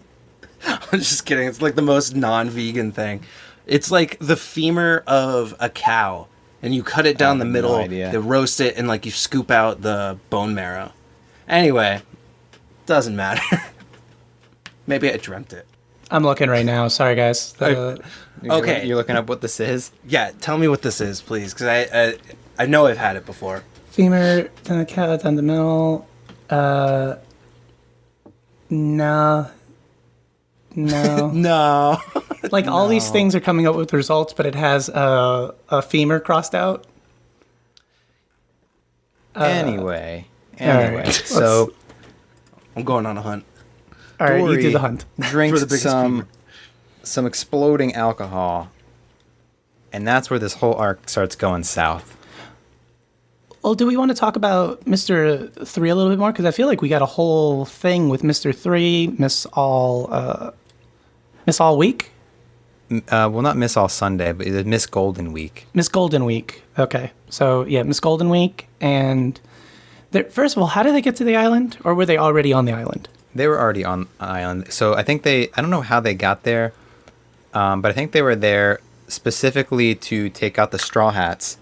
I'm just kidding. It's like the most non-vegan thing. It's like the femur of a cow, and you cut it down the have middle. no idea. They roast it, and like you scoop out the bone marrow. Anyway, doesn't matter. Maybe I dreamt it. I'm looking right now. Sorry, guys. Okay. You're looking up what this is? Yeah, tell me what this is, please, because I know I've had it before. Femur, then the cow, then the middle. No. No. Like all these things are coming up with results, but it has a femur crossed out. Anyway, right. so I'm going on a hunt. All right, you Dory do the hunt. drinks For the biggest some exploding alcohol, and that's where this whole arc starts going south. Well, do we want to talk about Mr. 3 a little bit more? Because I feel like we got a whole thing with Mr. 3, Miss All Week? Well, not Miss All Sunday, but Miss Golden Week. Miss Golden Week. Okay. So, yeah, Miss Golden Week. And first of all, how did they get to the island? Or were they already on the island? They were already on the island. So I think I don't know how they got there, but I think they were there specifically to take out the Straw Hats.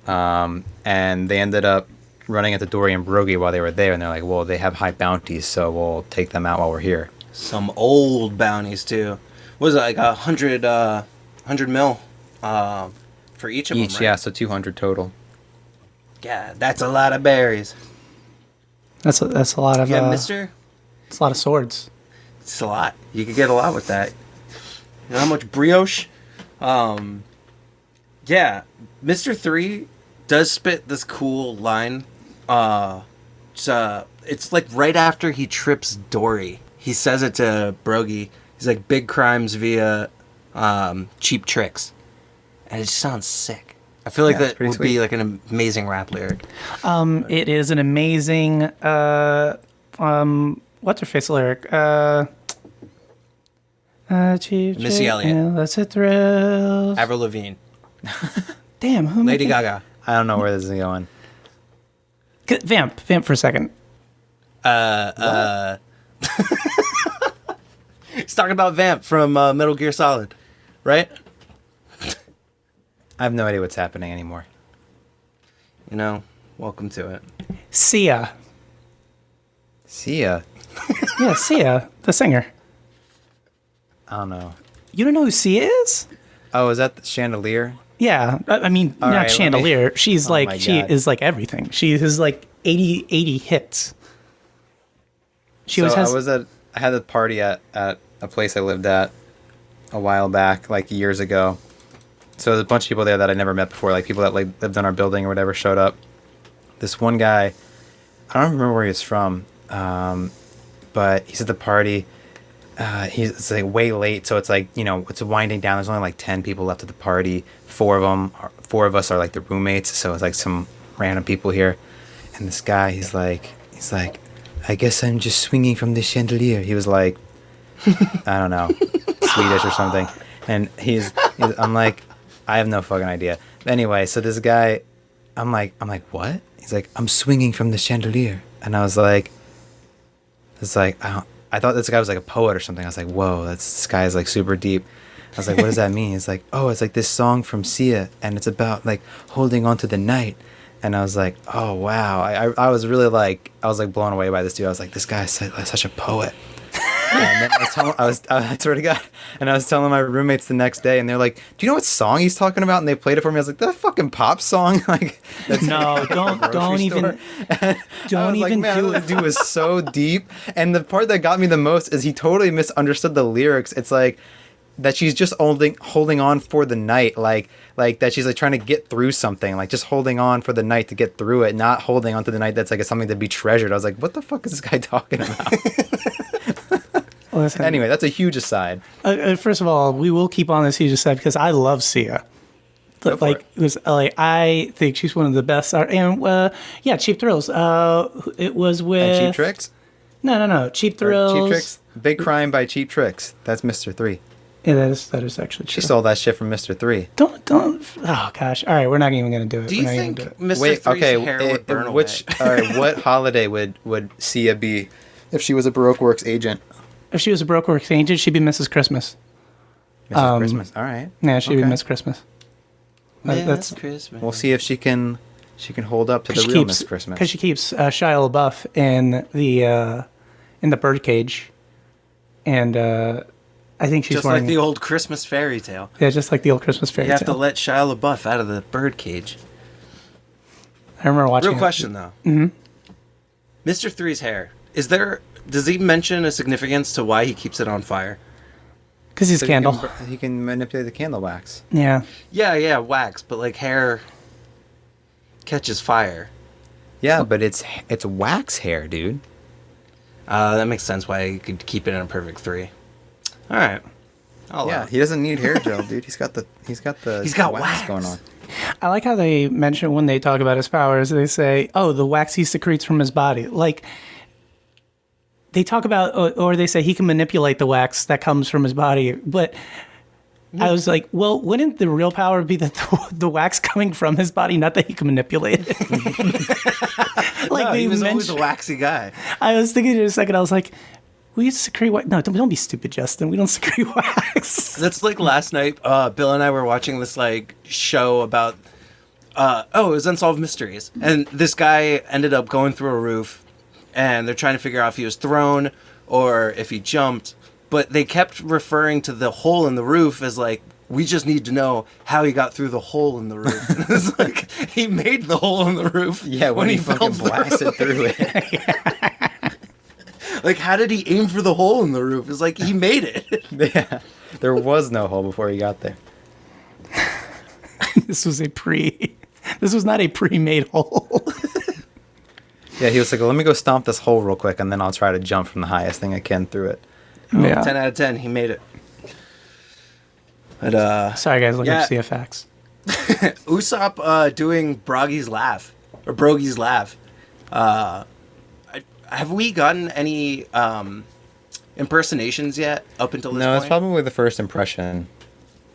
And they ended up running into Dory and Brogy while they were there. And they're like, well, they have high bounties, so we'll take them out while we're here. Some old bounties, too. What was it, like 100 mil for each of them, right? Yeah, so 200 total. Yeah, that's a lot of berries. That's a lot of Yeah, mister? It's a lot of swords. It's a lot. You could get a lot with that. You know how much brioche? Yeah, Mr. 3 does spit this cool line. It's like right after he trips Dory. He says it to Brogy. He's like, big crimes via cheap tricks. And it just sounds sick. I feel like Yeah, it's that pretty would sweet. be like an amazing rap lyric. It is an amazing what's her face lyric? Cheap Missy trick, Elliott. yeah, that's a thrill. Avril Lavigne. Damn, who Lady made that? Gaga. I don't know where this is going. Vamp for a second. He's talking about Vamp from Metal Gear Solid, right? I have no idea what's happening anymore. You know, welcome to it. Sia. See ya. Yeah, Sia, the singer. I don't know. You don't know who Sia is? Oh, is that the chandelier? Yeah, I mean, All not right, let me- chandelier. She's Oh my like, she God. is like everything. She has like 80 hits. She So has. I had a party at a place I lived at a while back, like years ago. So there's a bunch of people there that I never met before, like people that like lived in our building or whatever showed up. This one guy, I don't remember where he was from, but he's at the party. It's like way late, so it's like, you know, it's winding down. There's only like 10 people left at the party. Four of us are like the roommates, so it's like some random people here. And this guy, he's like, I guess I'm just swinging from the chandelier. He was like, I don't know, Swedish or something. And I'm like, I have no fucking idea. Anyway, so this guy, I'm like, what? He's like, I'm swinging from the chandelier. And I was like, I thought this guy was like a poet or something. I was like, whoa, this guy is like super deep. I was like, what does that mean? He's like, oh, it's like this song from Sia, and it's about like holding on to the night. And I was like, oh wow. I was really like, I was like blown away by this dude. I was like, this guy is such a poet. And then I swear to God, and I was telling my roommates the next day, and they're like, "Do you know what song he's talking about?" And they played it for me. I was like, "That fucking pop song!" Like, that's No, don't even do it. This dude was so deep. And the part that got me the most is he totally misunderstood the lyrics. It's like that she's just holding on for the night, like that she's like trying to get through something, like just holding on for the night to get through it, not holding on to the night that's like something to be treasured. I was like, what the fuck is this guy talking about? Listen, Anyway, that's a huge aside. first of all, we will keep on this huge aside because I love Sia. Go for Like it. it was like I think she's one of the best. And yeah, Cheap Thrills. It was with And Cheap Tricks? No, Cheap Or Thrills. Cheap Tricks? Big Crime by Cheap Tricks. That's Mr. 3. Yeah, that is actually She true. stole that shit from Mr. 3. Don't. Oh gosh. All right, we're not even gonna do it. Do you We're not even think gonna do it. Mr. Wait, 3's okay. hair would burn Which away? all right, what holiday would Sia be if she was a Baroque Works agent? If she was a Baroque Works agent, she'd be Mrs. Christmas. Mrs. Christmas. All right. Yeah, she'd be Okay. Miss Christmas. That's Christmas. We'll see if she can hold up to the real Miss Christmas. Because she keeps Shia LaBeouf in the birdcage, and I think she's Just wearing like the old Christmas fairy tale. yeah, just like the old Christmas fairy You have to tale. let Shia LaBeouf out of the birdcage. I remember watching. Real question though. Mm-hmm. Mr. 3's hair. Does he mention a significance to why he keeps it on fire? Because he's So candle. He can manipulate the candle wax. Yeah. Yeah, wax, but like hair catches fire. Yeah, but it's wax hair, dude. That makes sense why he could keep it in a perfect 3. All right. Yeah, he doesn't need hair gel, dude. He's got wax going on. I like how they mention when they talk about his powers, they say, oh, the wax he secretes from his body. Like, they talk about, or they say he can manipulate the wax that comes from his body. But I was like, well, wouldn't the real power be that the wax coming from his body, not that he can manipulate it? No, they he was always a mention- waxy guy. I was thinking in a second, I was like, we secrete wax. No, don't be stupid, Justin. We don't secrete wax. That's like last night. Bill and I were watching this like show about. It was Unsolved Mysteries, and this guy ended up going through a roof, and they're trying to figure out if he was thrown or if he jumped. But they kept referring to the hole in the roof as like, we just need to know how he got through the hole in the roof. And it's like he made the hole in the roof. Yeah, when he fell fucking through. blasted through it. Like, how did he aim for the hole in the roof? It's like he made it. Yeah, there was no hole before he got there. This was not a pre-made hole. Yeah, he was like, "Let me go stomp this hole real quick, and then I'll try to jump from the highest thing I can through it." Yeah. 10 out of 10, he made it. But Sorry, guys. Look Yeah. up CFX. Usopp doing Broggy's laugh or Brogy's laugh. Have we gotten any impersonations yet up until this No, point? it's probably the first impression.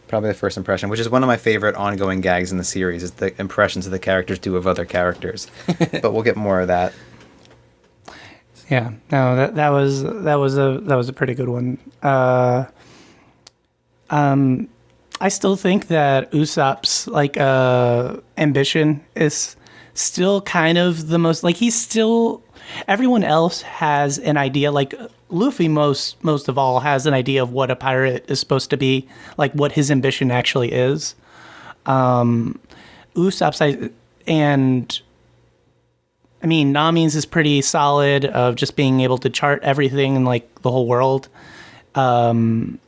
Probably the first impression, which is one of my favorite ongoing gags in the series, is the impressions that the characters do of other characters. But we'll get more of that. Yeah, no, that was a pretty good one. I still think that Usopp's like ambition is still kind of the most like he's still. Everyone else has an idea. Like Luffy, most of all, has an idea of what a pirate is supposed to be, like what his ambition actually is. Usopp's and I mean, Nami's is pretty solid of just being able to chart everything in like the whole world. And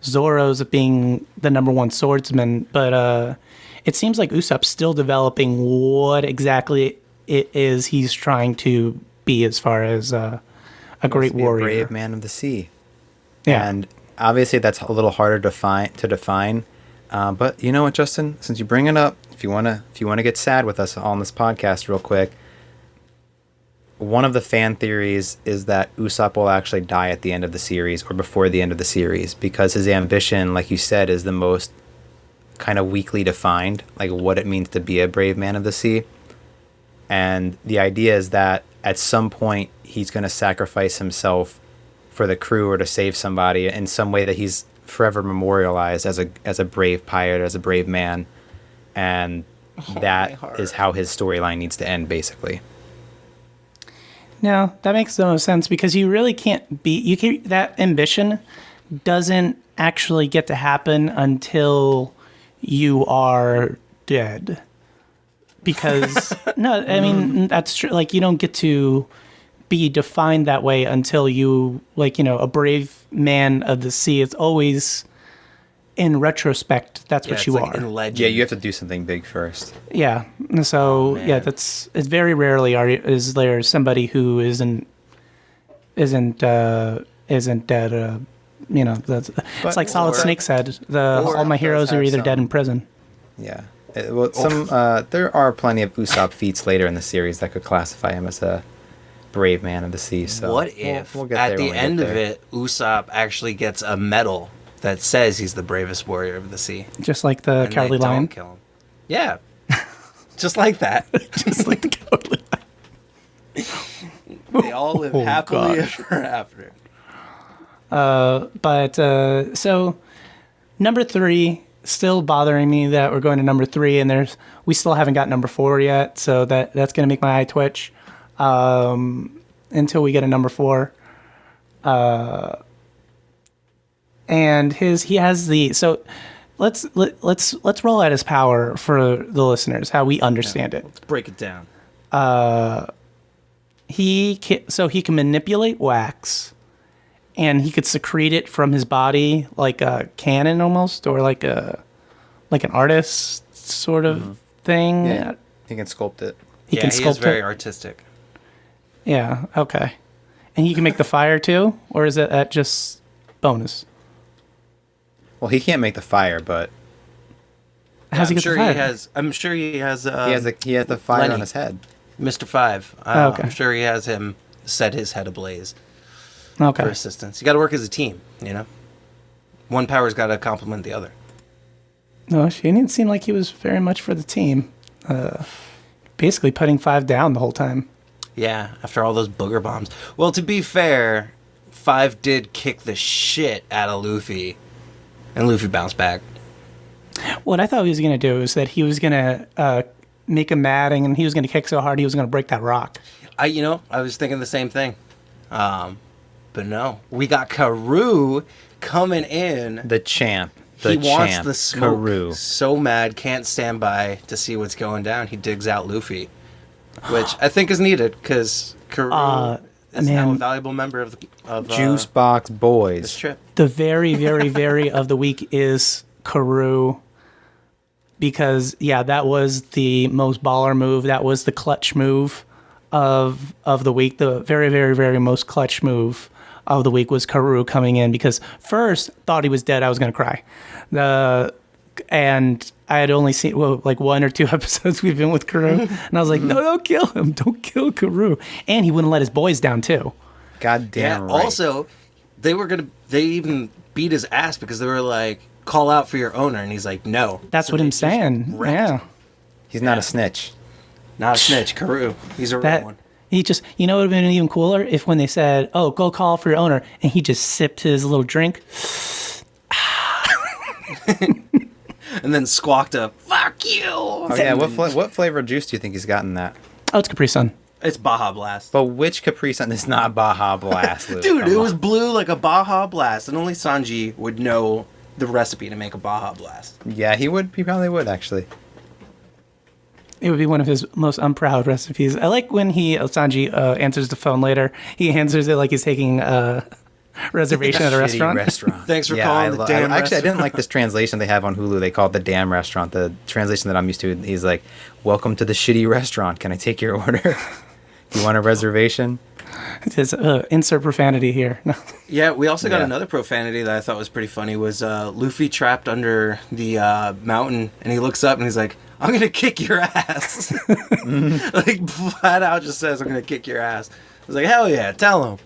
Zoro's of being the number one swordsman. But it seems like Usopp's still developing what exactly it is he's trying to be as far as a great To be warrior. a brave man of the sea. Yeah. And obviously that's a little harder to define. But you know what, Justin? Since you bring it up, if you wanna get sad with us on this podcast real quick, one of the fan theories is that Usopp will actually die at the end of the series or before the end of the series because his ambition, like you said, is the most kind of weakly defined, like what it means to be a brave man of the sea. And the idea is that at some point he's going to sacrifice himself for the crew or to save somebody in some way that he's forever memorialized as a brave pirate, as a brave man. And that is how his storyline needs to end, basically. No, that makes no sense because you really can't be. You can that ambition doesn't actually get to happen until you are dead. Because no, I mean that's true. Like you don't get to be defined that way until you a brave man of the sea. It's always in retrospect. That's Yeah, what it's you like are. in legend. Yeah, you have to do something big first. Yeah. And so man. it's very rarely is there somebody who isn't dead. It's But- like Solid or- Snake said. or All my does heroes are have either dead some- in prison. Yeah. There are plenty of Usopp feats later in the series that could classify him as a brave man of the sea. So What if we'll get at there the when we get end of there. it, Usopp actually gets a medal that says he's the bravest warrior of the sea? Just like the And Cowardly they Lion. don't kill him. Yeah. Just like that. Just like the Cowardly Lion. They all live Oh, happily gosh. ever after. But so number 3 still bothering me that we're going to number 3 and we still haven't got number 4 yet, so that's going to make my eye twitch until we get a number 4. And he has the so let's roll out his power for the listeners how we understand it. Let's break it down. He can manipulate wax, and he could secrete it from his body like a cannon almost, or like an artist sort of thing. Yeah, he can sculpt it. He yeah, can he sculpt is very it. artistic. Yeah, okay. And he can make the fire too, or is it that just bonus? Well, he can't make the fire, but How's he I'm get sure the fire? he has. I'm sure he has. he has the fire Lenny. on his head. Mr. Five. Oh, okay. I'm sure he has him set his head ablaze Okay. for assistance. You got to work as a team. One power's got to complement the other. No, she didn't seem like he was very much for the team. Basically putting 5 down the whole time. Yeah, after all those booger bombs. Well, to be fair, Five did kick the shit out of Luffy, and Luffy bounced back. What I thought he was going to do is that he was going to make him mad, and he was going to kick so hard he was going to break that rock. I was thinking the same thing. But no, we got Karoo coming in. The champ. He wants the smoke. Karoo. So mad, can't stand by to see what's going down. He digs out Luffy, which I think is needed because Karoo is now a man. valuable member of Juice box this boys. trip. The very, very, very of the week is Karoo. Because, yeah, that was the most baller move. That was the clutch move of the week. The very, very, very most clutch move of the week was Karoo coming in. Because first, thought he was dead. I was going to cry. And I had only seen, like 1 or 2 episodes we've been with Karoo. And I was like, no, don't kill him. Don't kill Karoo. And he wouldn't let his boys down, too. God damn right. Also, they even beat his ass because they were like, call out for your owner, and he's like, no. That's So what they I'm just saying. wrecked. Yeah. He's not a snitch. Not a snitch, Karoo. He's a real That one. he just, it would have been even cooler if when they said, "Oh, go call for your owner," and he just sipped his little drink. And then squawked up, "Fuck you!" Oh yeah, what flavor juice do you think he's got in that? Oh, it's Capri Sun. It's Baja Blast. But which Capri Sun is not Baja Blast, Luke? Dude, Come it on. was blue like a Baja Blast, and only Sanji would know the recipe to make a Baja Blast. Yeah, he would. He probably would actually. It would be one of his most unproud recipes. I like when Sanji answers the phone later. He answers it like he's taking a reservation at a Shitty restaurant. Thanks for calling the damn actually, I restaurant. didn't like this translation they have on Hulu. They call it the damn restaurant. The translation that I'm used to, he's like, "Welcome to the shitty restaurant. Can I take your order? Do you want a reservation?" Just insert profanity here. No. Yeah, we also got Yeah. another profanity that I thought was pretty funny. Was Luffy trapped under the mountain, and he looks up and he's like, "I'm gonna kick your ass." Like flat out just says, "I'm gonna kick your ass." I was like, "Hell yeah, tell him."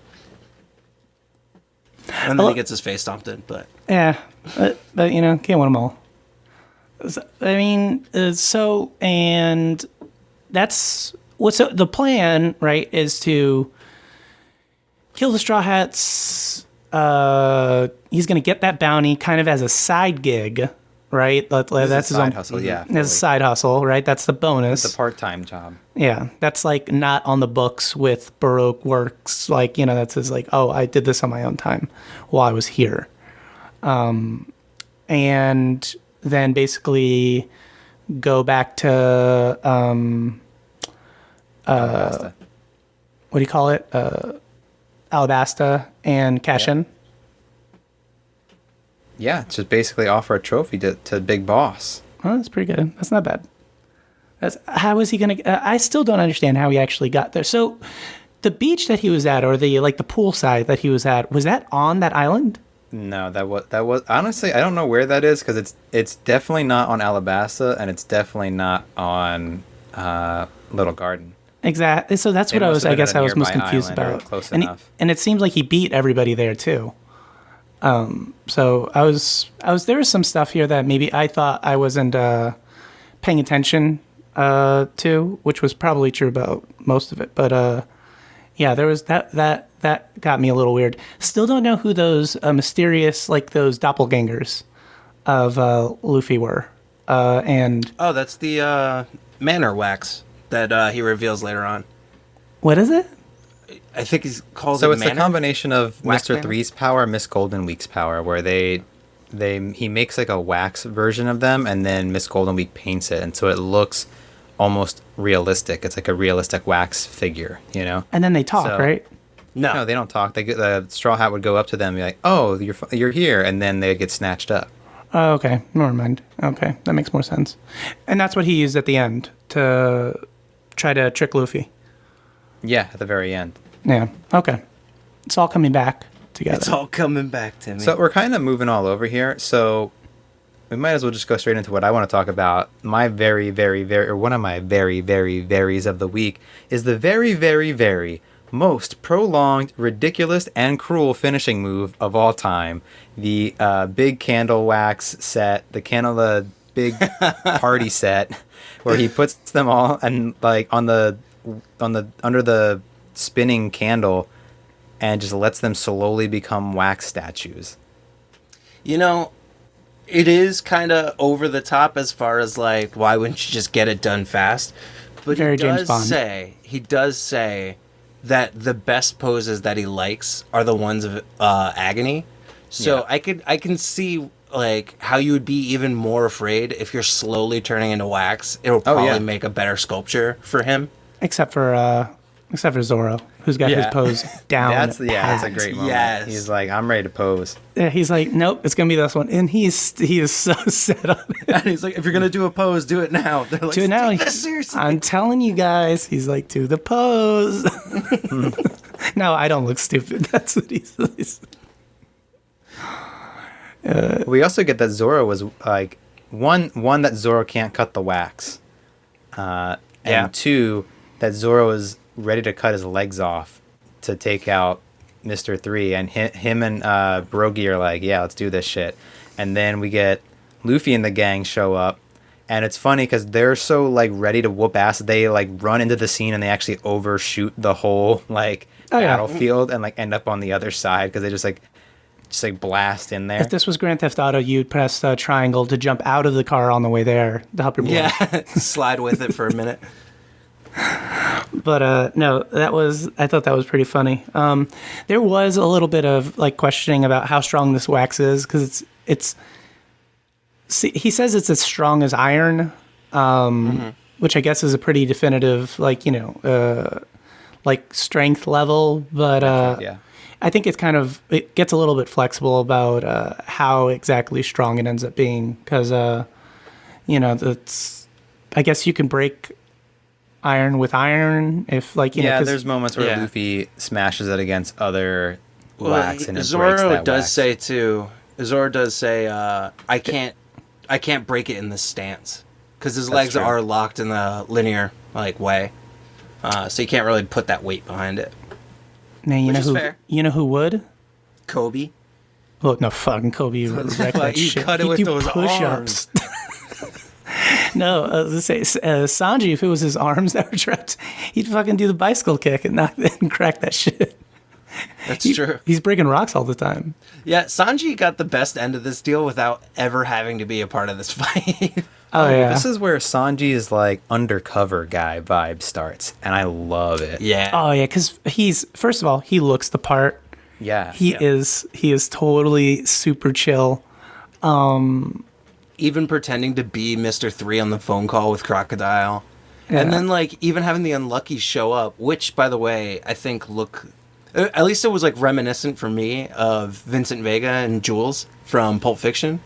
And then he gets his face stomped in. But Yeah, but can't win them all. I mean, and that's what's the plan, right? Is to kill the Straw Hats. He's going to get that bounty kind of as a side gig, right? That's his own side hustle, yeah. His side hustle, right? That's the bonus. It's a part-time job. Yeah, that's like not on the books with Baroque works. Like, that's his like, oh, I did this on my own time while I was here. And then basically go back to, Alabasta. what do you call it? Alabasta and cash in. Yeah, just basically offer a trophy to Big Boss. Oh, that's pretty good. That's not bad. How is he going to... I still don't understand how he actually got there. So the beach that he was at, or the poolside that he was at, was that on that island? No, that was honestly, I don't know where that is, because it's definitely not on Alabasta, and it's definitely not on Little Garden. Exactly. So that's It what I must was. have I been guess a I was most nearby confused island or about. close and enough. and it seems like he beat everybody there too. So I was. There was some stuff here that maybe I thought I wasn't paying attention to, which was probably true about most of it. But yeah, there was that got me a little weird. Still don't know who those mysterious, like those doppelgangers of Luffy were. And Oh, that's the manor wax that he reveals later on. what is it? I think he's called So it it's manor? the combination of Wax Mr. Manor? Three's power, Miss Golden Week's power, where he makes like a wax version of them, and then Miss Golden Week paints it, and so it looks almost realistic. It's like a realistic wax figure, And then they talk, So- right? No, they don't talk. The Straw Hat would go up to them and be like, "Oh, you're here," and then they get snatched up. Oh, okay. Never mind. Okay, that makes more sense. And that's what he used at the end to try to trick Luffy. Yeah, at the very end. Yeah. Okay. It's all coming back together. It's all coming back to me. So we're kind of moving all over here. So we might as well just go straight into what I want to talk about. My very, very, very, or one of my very, very, veries of the week is the very, very, very most prolonged, ridiculous, and cruel finishing move of all time. The big candle wax set, the big party set, where he puts them all and like on the under the spinning candle and just lets them slowly become wax statues. It is kind of over the top as far as like, why wouldn't you just get it done fast? But Very James Bond. He does say that the best poses that he likes are the ones of agony. So Yeah. I can see like how you would be even more afraid if you're slowly turning into wax. It'll probably yeah. make a better sculpture for him. except for Zoro, who's got his Yeah. pose down. That's a pat. great moment. Yes. He's like, I'm ready to pose. Yeah, he's like, nope, it's gonna be this one, and he is so set on it. And he's like, if you're gonna do a pose, do it now. They're like, Do it now. "Take this seriously." I'm telling you guys, he's like, do the pose. No, I don't look stupid. That's what he says. We also get that Zoro was like one that Zoro can't cut the wax, Yeah. and two that Zoro is ready to cut his legs off to take out Mr. 3, and him and Brogy are like, yeah, let's do this shit. And then we get Luffy and the gang show up, and it's funny because they're so like ready to whoop ass, they like run into the scene and they actually overshoot the whole like Oh, yeah. battlefield and like end up on the other side because they just blast in there. If this was Grand Theft Auto, you'd press triangle to jump out of the car on the way there to help your boy. Yeah, slide with it for a minute. But no, I thought that was pretty funny. There was a little bit of like questioning about how strong this wax is because he says it's as strong as iron, which I guess is a pretty definitive like strength level. But Yeah. I think it gets a little bit flexible about how exactly strong it ends up being because I guess you can break iron with iron if like Yeah, 'cause- there's moments where Yeah. Luffy smashes it against other Well, wax and it breaks Zoro that does wax. say too. Zoro does say, I can't break it in this stance because his legs true. are locked in the linear like way, so you can't really put that weight behind it. Man, Which is fair. you know who would? Kobe, Well, no, fucking Kobe would wreck that He shit. cut it He'd with do those push-ups. No, I was gonna say Sanji, if it was his arms that were trapped, he'd fucking do the bicycle kick and knock and crack that shit. That's true. He's breaking rocks all the time. Yeah, Sanji got the best end of this deal without ever having to be a part of this fight. Oh, yeah. This is where Sanji's like undercover guy vibe starts, and I love it. Yeah. Oh, yeah, because first of all, he looks the part. Yeah. He is totally super chill. Even pretending to be Mr. 3 on the phone call with Crocodile. Yeah. And then, like, even having the Unlucky show up, which, by the way, I think at least it was, like, reminiscent for me of Vincent Vega and Jules from Pulp Fiction.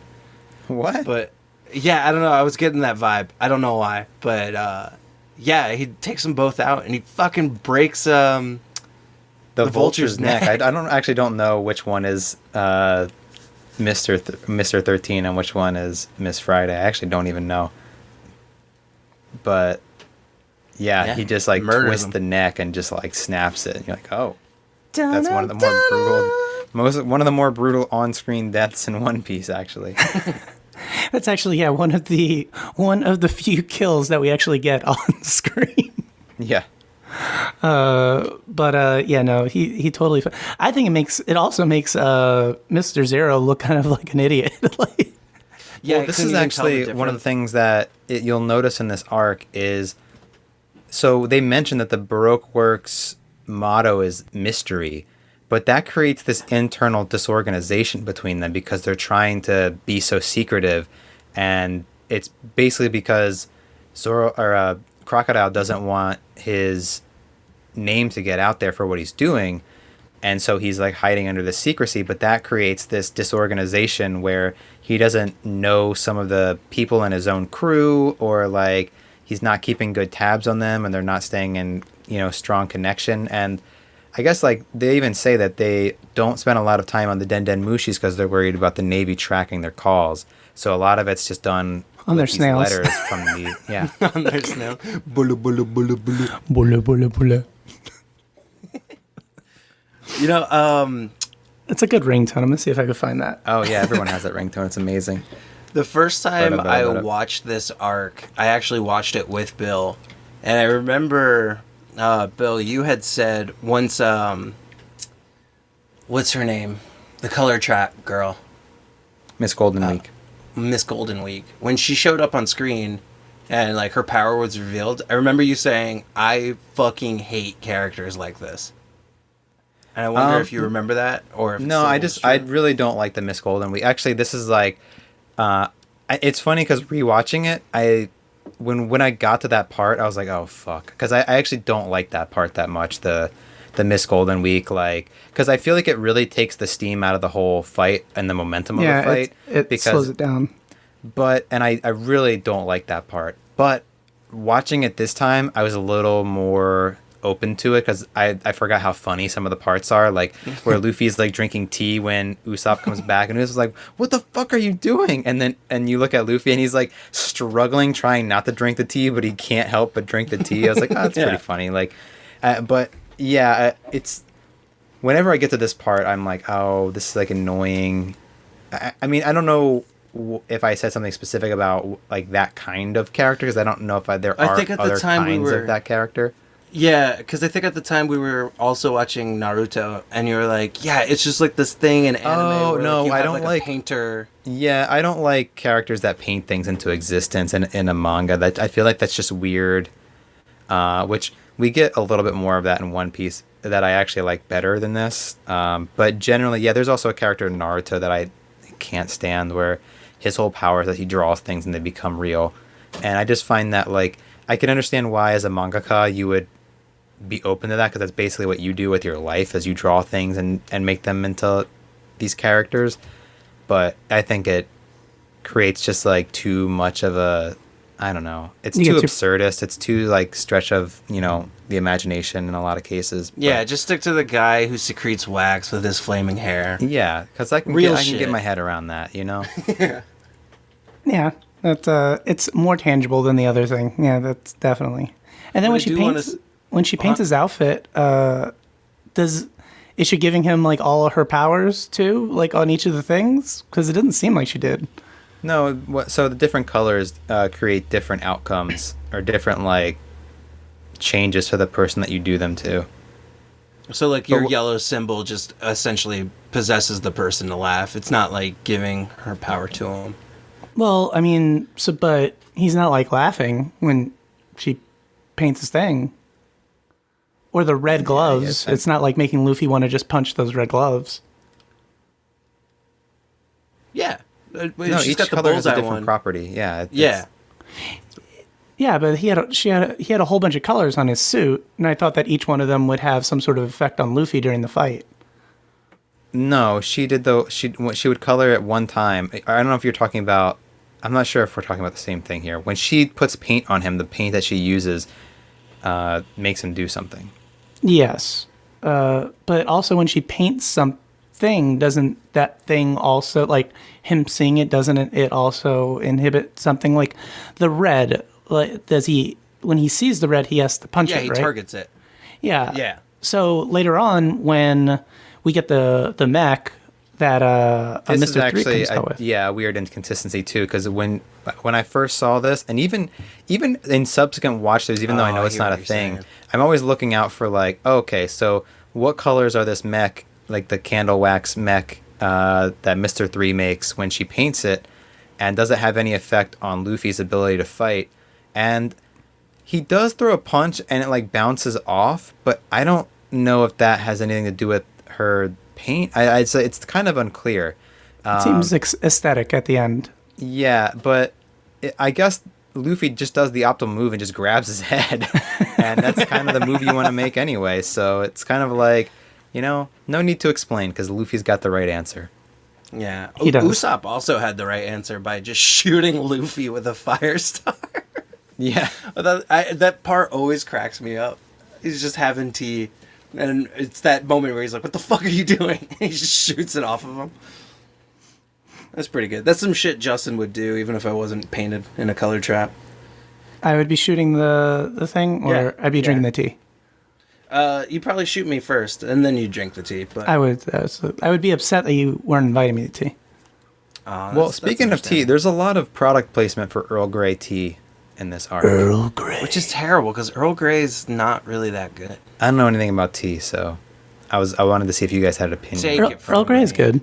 What? But, yeah, I don't know. I was getting that vibe. I don't know why. But, yeah, he takes them both out, and he fucking breaks the vulture's neck. I don't know which one is Mr. 13 and which one is Miss Friday. I actually don't even know. But yeah, he just like twists the neck and just like snaps it. And you're like, oh, that's one of the more brutal on-screen deaths in One Piece, actually. That's actually one of the few kills that we actually get on screen. Yeah. He totally. I think it also makes Mr. Zero look kind of like an idiot. Like, yeah, well, this is actually one of the things that you'll notice in this arc is, so they mentioned that the Baroque Works motto is mystery, but that creates this internal disorganization between them because they're trying to be so secretive, and it's basically because Crocodile doesn't want his name to get out there for what he's doing, and so he's like hiding under the secrecy, but that creates this disorganization where he doesn't know some of the people in his own crew, or like he's not keeping good tabs on them, and they're not staying in strong connection. And I guess like they even say that they don't spend a lot of time on the Den Den Mushis because they're worried about the Navy tracking their calls, so a lot of it's just done on their snails. Letters from the on their snail. Bula bula bula bula. Bula bula bula. It's a good ringtone. I'm gonna see if I can find that. Oh yeah, everyone has that ringtone. It's amazing. The first time I watched this arc, I actually watched it with Bill, and I remember, Bill, you had said once, what's her name, the color trap girl, Miss Golden Week. Miss Golden Week, when she showed up on screen and like her power was revealed, I remember you saying, I fucking hate characters like this. And I wonder if you remember that, or if no, I really don't like the Miss Golden Week. Actually, this is like, it's funny because rewatching it, when I got to that part, I was like, oh fuck, because I actually don't like that part that much. The Miss Golden Week, like, because I feel like it really takes the steam out of the whole fight and the momentum of the fight. It slows it down. And I really don't like that part. But watching it this time, I was a little more open to it because I forgot how funny some of the parts are, like where Luffy's like drinking tea when Usopp comes back, and Usopp's like, what the fuck are you doing? And you look at Luffy and he's like struggling, trying not to drink the tea, but he can't help but drink the tea. I was like, oh, that's pretty funny. Like, but yeah, it's whenever I get to this part, I'm like, oh, this is like annoying. I mean, I don't know if I said something specific about like that kind of character, because I don't know if there are other kinds of that character. Yeah, because I think at the time we were also watching Naruto, and you were like, yeah, it's just like this thing in anime. Oh, where, no, like, you have, I don't like a painter. Yeah, I don't like characters that paint things into existence in a manga. That I feel like that's just weird. Which we get a little bit more of that in One Piece that I actually like better than this. But generally, yeah, there's also a character in Naruto that I can't stand, where his whole power is that he draws things and they become real. And I just find that, like, I can understand why as a mangaka you would be open to that, because that's basically what you do with your life, as you draw things and make them into these characters. But I think it creates just like too much of a, I don't know, it's too absurdist, it's too like stretch of the imagination in a lot of cases. Yeah, just stick to the guy who secretes wax with his flaming hair. Yeah, because I can get my head around that. Yeah, that it's more tangible than the other thing. Yeah, that's definitely. And then when she paints his outfit, is she giving him like all of her powers too, like on each of the things? Because it didn't seem like she did. No, so the different colors create different outcomes or different like changes for the person that you do them to. So like your But wh- yellow symbol just essentially possesses the person to laugh. It's not like giving her power to him. Well, I mean, but he's not like laughing when she paints his thing. Or the red gloves. yes, It's not like making Luffy want to just punch those red gloves. Yeah. No, She's each got the color has a bullseye different one. property. Yeah. Yeah. Yeah, but he had a whole bunch of colors on his suit, and I thought that each one of them would have some sort of effect on Luffy during the fight. No, she did though. She would color at one time. I don't know if you're talking about. I'm not sure if we're talking about the same thing here. When she puts paint on him, the paint that she uses makes him do something. Yes, but also when she paints something, doesn't that thing also, like him seeing it, doesn't it also inhibit something like the red? Like, does he, when he sees the red, he has to punch Yeah, it, he right? targets it. Yeah. Yeah. So later on, when we get the mech that This is Mr. 3 actually comes out with. a weird inconsistency too, because when I first saw this, and even in subsequent watches, even though I know I it's hear not what a you're thing, saying. I'm always looking out for like, okay, so what colors are this mech, like the candle wax mech that Mr. 3 makes when she paints it, and does it have any effect on Luffy's ability to fight? And he does throw a punch and it like bounces off, but I don't know if that has anything to do with her paint. I'd say it's kind of unclear. It seems aesthetic at the end. Yeah, but I guess Luffy just does the optimal move and just grabs his head. And that's kind of the move you want to make anyway. So it's kind of like, no need to explain because Luffy's got the right answer. Yeah. He does. Usopp also had the right answer by just shooting Luffy with a fire star. Yeah. That part always cracks me up. He's just having tea, and it's that moment where he's like, "What the fuck are you doing?" He just shoots it off of him. That's pretty good. That's some shit Justin would do, even if I wasn't painted in a color trap. I would be shooting the thing, or Yeah, I'd be drinking the tea. You probably shoot me first, and then you drink the tea. But I would be upset that you weren't inviting me to tea. Well, speaking of tea, there's a lot of product placement for Earl Grey tea in this arc. Earl Grey. which is terrible because Earl Grey's not really that good. I don't know anything about tea, so I wanted to see if you guys had an opinion. Take Earl, it from Earl Grey is me. good.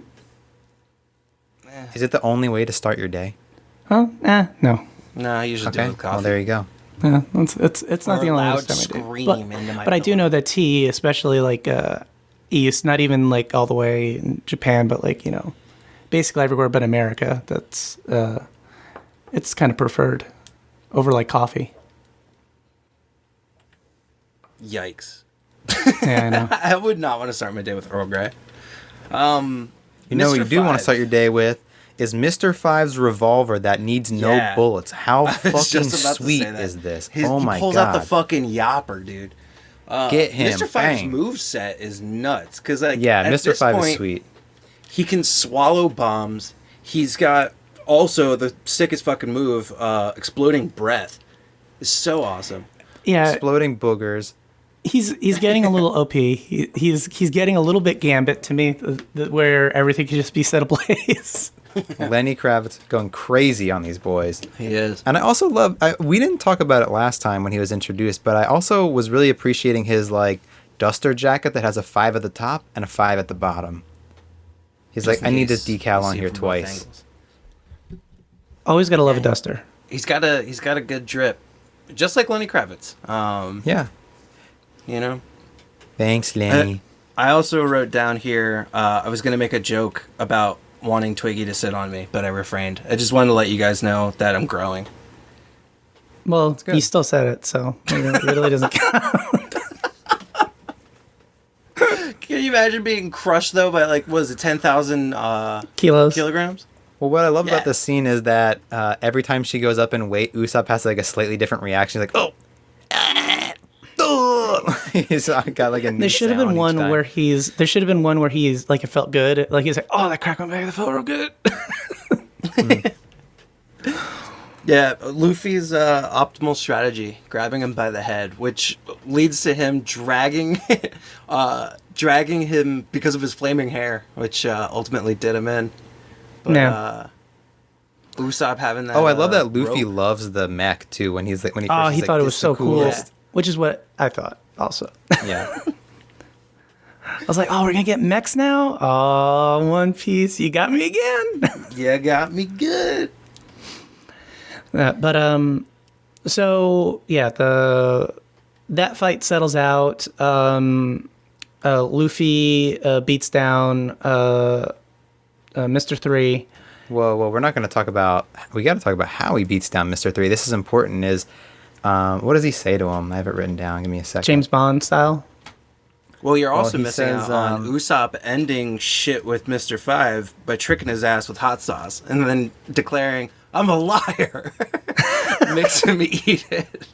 Is it the only way to start your day? Huh? No. No, I usually do it Okay, with coffee. well there you go. Yeah, it's not Or the a only loud time I do. scream into my But I do pillow. know that tea, especially like East, not even like all the way in Japan, but like basically everywhere but America. That's it's kind of preferred over like coffee. Yikes. Yeah, I know. I would not want to start my day with Earl Grey. You know what you Mr. do want to Five. start your day with is Mr. Five's revolver that needs no Yeah. bullets. How I was fucking just about to sweet say that. is this? He my pulls god. out the fucking yapper, dude. Get him. Mr. Five's Bang. move set is nuts. Because like, Yeah, at Mr. this Five point, is sweet. He can swallow bombs. He's got also the sickest fucking move, exploding breath. It's so awesome. Yeah, Exploding boogers. he's getting a little OP. He's getting a little bit Gambit to me, where everything can just be set ablaze. Lenny Kravitz going crazy on these boys. He is. And I also love, we didn't talk about it last time when he was introduced, but I also was really appreciating his like duster jacket that has a 5 at the top and a 5 at the bottom. He's like, I need this decal on here twice. Always gotta love a duster. He's got a good drip, just like Lenny Kravitz. Yeah. You know. Thanks, Lenny. I also wrote down here. I was gonna make a joke about wanting Twiggy to sit on me, but I refrained. I just wanted to let you guys know that I'm growing. Well, good. you still said it, so it really doesn't count. Can you imagine being crushed though by like what is it 10,000 Kilos. kilograms? Well, what I love Yeah. about this scene is that every time she goes up in weight, Usopp has like a slightly different reaction. He's like, oh, he's got like a. There should have been one where he's. There should have been one where he's like it felt good. Like he's like, oh, that cracked my back. That felt real good. Yeah, Luffy's optimal strategy, grabbing him by the head, which leads to him dragging him because of his flaming hair, which ultimately did him in. But Yeah. Usopp having that. Oh, I love that Luffy rope. loves the mech too. When he's like, when he first Oh, he's he like, thought it "This was is so the cool. coolest." Which is what I thought also. Yeah. I was like, oh, we're gonna get mechs now. Oh, One Piece, you got me again. You got me good. So yeah, that fight settles out. Luffy beats down Mr. Three. Well, we're not going to talk about. We got to talk about how he beats down Mr. Three. This is important. What does he say to him? I have it written down. Give me a second. James Bond style. Well, you're also he missing says, out on Usopp ending shit with Mr. Five by tricking his ass with hot sauce and then declaring, "I'm a liar." Makes him eat it.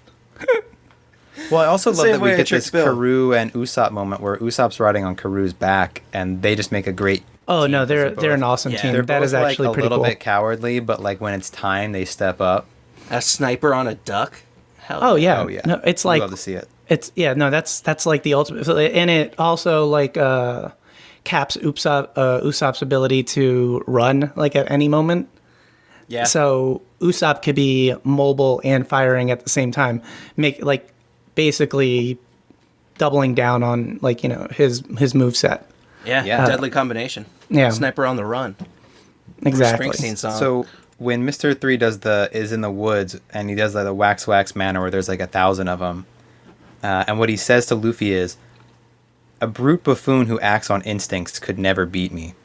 Well, I also love Same that we way I get tricked this Bill. Karoo and Usopp moment where Usopp's riding on Karoo's back, and they just make a great. Oh no, they're both- an awesome yeah, team. They're That both is actually like a pretty little cool. bit cowardly, but like when it's time, they step up. A sniper on a duck? Hell Oh yeah. Oh yeah, No, it's We like love to see it. it's yeah. No, that's like the ultimate. And it also like caps Usopp's ability to run like at any moment. Yeah. So Usopp could be mobile and firing at the same time, make like basically doubling down on like his moveset. yeah, Yeah. deadly combination. Yeah. Sniper on the run. Exactly. Springsteen song. So when Mr. Three is in the woods and he does like the wax manner where there's like 1,000 of them, and what he says to Luffy is, "A brute buffoon who acts on instincts could never beat me."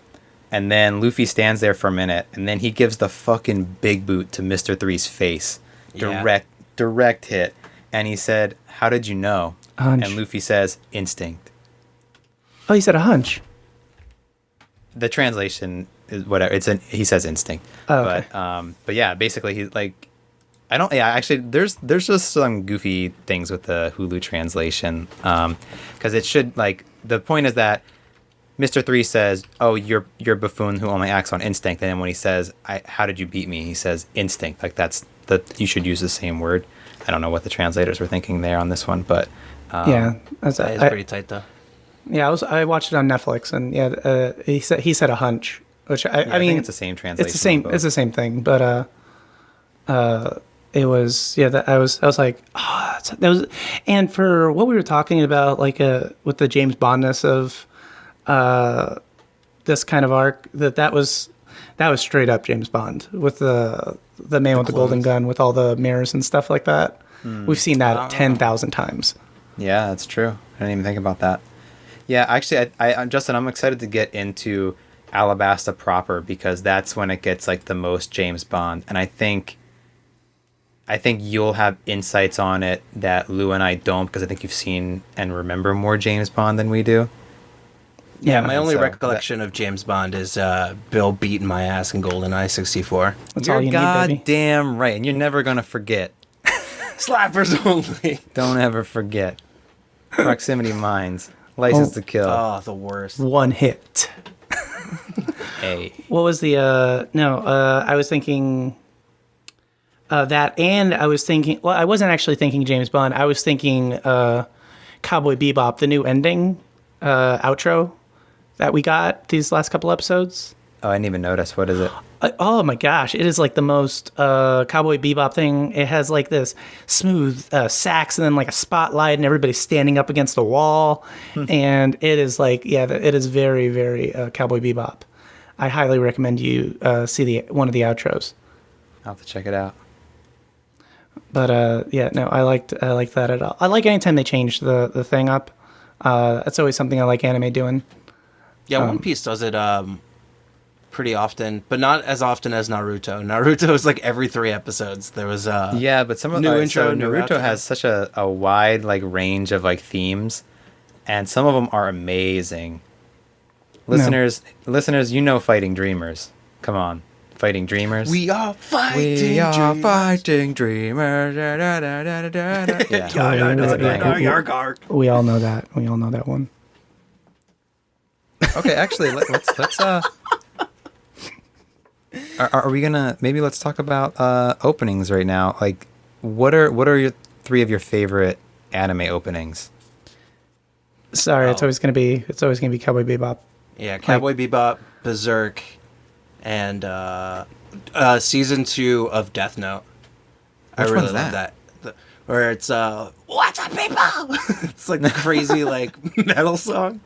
And then Luffy stands there for a minute, and then he gives the fucking big boot to Mr. Three's face, Yeah. direct hit, and he said, "How did you know?" A hunch. And Luffy says, "Instinct." Oh, you said a hunch. The translation is whatever. He says instinct. Oh, okay. But yeah, basically he's like, I don't. Yeah, actually, there's just some goofy things with the Hulu translation, because it should like the point is that Mr. Three says, "Oh, you're a buffoon who only acts on instinct," and then when he says, "How did you beat me?" he says, "Instinct." Like you should use the same word. I don't know what the translators were thinking there on this one, but Yeah, That is pretty tight though. yeah. I watched it on Netflix, and yeah, he said a hunch, which I I mean think it's the same translation. it's the same. on both. It's the same thing, but it was yeah. I was like, oh, that was, and for what we were talking about, like with the James Bondness of this kind of arc, that was straight up James Bond with the man with the golden gun with all the mirrors and stuff like that. We've seen that 10,000 times. Yeah, that's true. I didn't even think about that. Yeah, actually, I'm Justin. I'm excited to get into Alabasta proper because that's when it gets like the most James Bond, and I think you'll have insights on it that Lou and I don't because I think you've seen and remember more James Bond than we do. Yeah, my only so recollection of James Bond is Bill beating my ass in GoldenEye 64. That's You're all you need, baby. goddamn right, and you're never gonna forget. Slappers only. Don't ever forget. Proximity mines, license to kill. Oh, the worst. One hit. Hey. What was the I was thinking that, and I was thinking, well, I wasn't actually thinking James Bond. I was thinking Cowboy Bebop, the new ending outro that we got these last couple episodes. Oh, I didn't even notice. What is it? Oh my gosh, it is like the most Cowboy Bebop thing. It has like this smooth sax and then like a spotlight and everybody's standing up against the wall. And it is like, yeah, it is very, very Cowboy Bebop. I highly recommend you see one of the outros. I'll have to check it out. But yeah, no, I liked that at all. I like anytime they change the thing up. That's always something I like anime doing. Yeah, One Piece does it pretty often, but not as often as Naruto. Naruto is like every 3 episodes. There was Yeah, but some of new the intro, so new Naruto outro. has such a wide like range of like themes, and some of them are amazing. Listeners, you know, Fighting Dreamers. Come on, Fighting Dreamers. We are fighting. We are dreamers. fighting dreamers. Da, da, da, da, da, da. Yeah. We all know that. We all know that one. Okay, actually, let's Are we gonna maybe let's talk about openings right now? Like, what are your 3 of your favorite anime openings? Sorry, it's always gonna be Cowboy Bebop. Yeah, Cowboy Bebop, Berserk, and season 2 of Death Note. I Which really one's love that? Where it's what's up, people? It's like the crazy like metal song.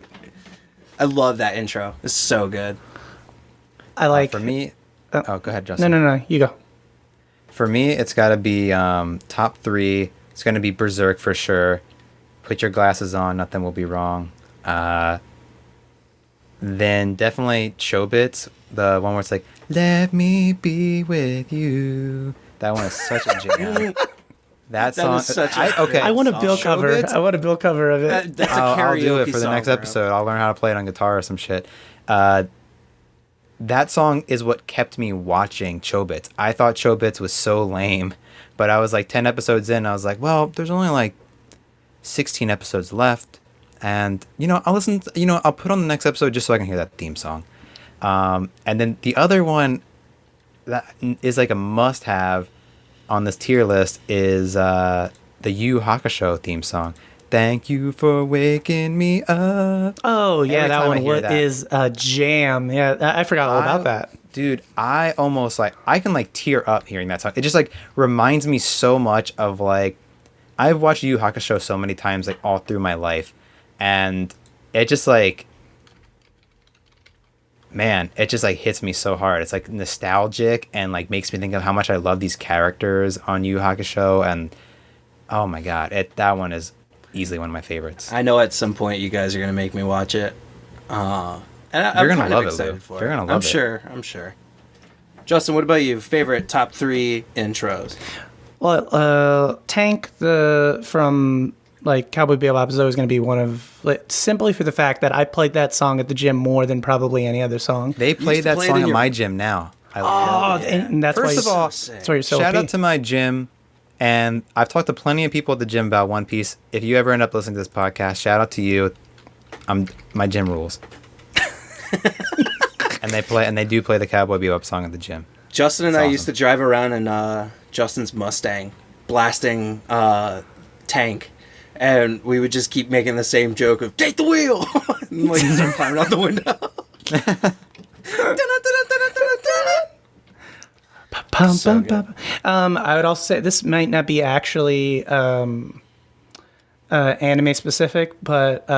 I love that intro. It's so good. I like. For me, go ahead, No, Justin. no, you go. For me, it's got to be top 3. It's going to be Berserk for sure. Put your glasses on, nothing will be wrong. Then definitely Chobits, the one where it's like, let me be with you. That one is such a jam. That song. is such a okay. I want a bill cover. Chobits? I want a bill cover of it. That's a I'll do karaoke it for the song, next bro. episode. I'll learn how to play it on guitar or some shit. That song is what kept me watching Chobits. I thought Chobits was so lame, but I was like 10 episodes in. I was like, well, there's only like 16 episodes left. And, I'll listen, I'll put on the next episode just so I can hear that theme song. And then the other one that is like a must have on this tier list is the Yu Hakusho theme song. Thank you for waking me up. Oh yeah, Every that time I one hear that. is a jam. Yeah, I forgot all about that. Dude, I almost I can tear up hearing that song. It just reminds me so much of I've watched Yu Hakusho so many times all through my life, and it just man, it just hits me so hard. It's nostalgic and makes me think of how much I love these characters on Yu Hakusho, and oh my god, that one is easily one of my favorites. I know at some point you guys are going to make me watch it. And You're gonna kind of love it, excited Lou. for You're it. gonna love it. I'm sure. Justin, what about you? Favorite top 3 intros? Well, Tank from Cowboy Bebop is always going to be one of simply for the fact that I played that song at the gym more than probably any other song. They used played to that play it song in at your- my gym now. I Oh, love it. and that's First why of all, that's why you're so shout OP. out to my gym, and I've talked to plenty of people at the gym about One Piece. If you ever end up listening to this podcast, shout out to you. My gym rules. And they do play the Cowboy Bebop song at the gym. Justin and It's I awesome. used to drive around in Justin's Mustang, blasting Tank, and we would just keep making the same joke of "Take the wheel," and start climbing out the window. So good. I would also say this might not be actually anime specific, but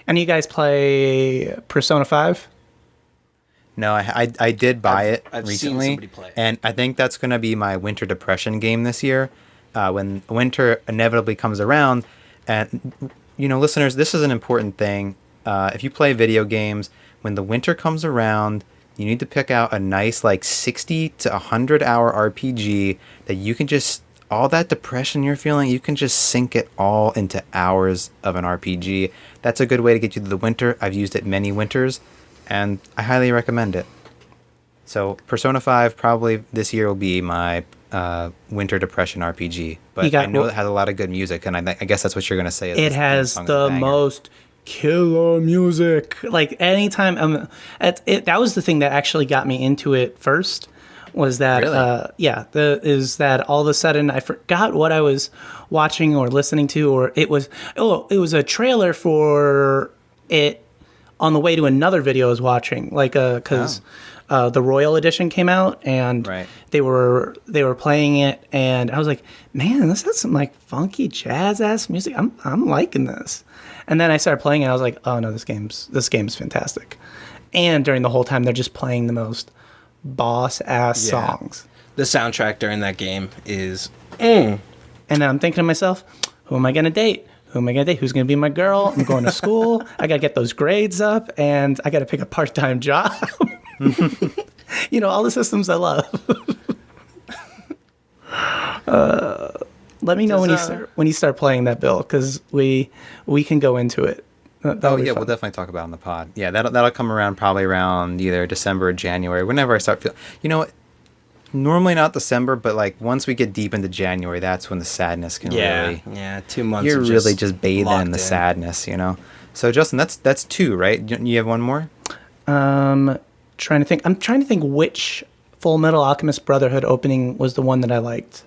any of you guys play Persona 5? No, I did buy it I've seen recently, somebody play it. and I think that's going to be my winter depression game this year. When winter inevitably comes around, and listeners, this is an important thing. If you play video games, when the winter comes around, you need to pick out a nice 60 to 100 hour RPG that you can just, all that depression you're feeling, you can just sink it all into hours of an RPG. That's a good way to get you through the winter. I've used it many winters, and I highly recommend it. So Persona 5 probably this year will be my winter depression RPG. But I know it has a lot of good music, and I guess that's what you're going to say. It has the most killer music. Anytime that was the thing that actually got me into it first, was that Really? is that all of a sudden I forgot what I was watching or listening to, or it was a trailer for it on the way to another video I was watching, because the Royal Edition came out, and Right. they were playing it, and I was like, man, this has some funky jazz ass music. I'm liking this. And then I started playing it, and I was like, oh no, this game's fantastic. And during the whole time, they're just playing the most boss ass Yeah. songs. The soundtrack during that game is. And then I'm thinking to myself, who am I gonna date? Who's going to be my girl? I'm going to school. I got to get those grades up, and I got to pick a part-time job. All the systems I love. Let me know when you start playing that, Bill, because we can go into it. That'll be yeah, fun. we'll definitely talk about it on the pod. Yeah, that'll come around probably around either December or January. Whenever I start feeling, what? Normally not December, but once we get deep into January, that's when the sadness can really. Yeah, 2 months. You're of really just bathing locked in the sadness, So Justin, that's 2, right? You have one more? I'm trying to think which Full Metal Alchemist Brotherhood opening was the one that I liked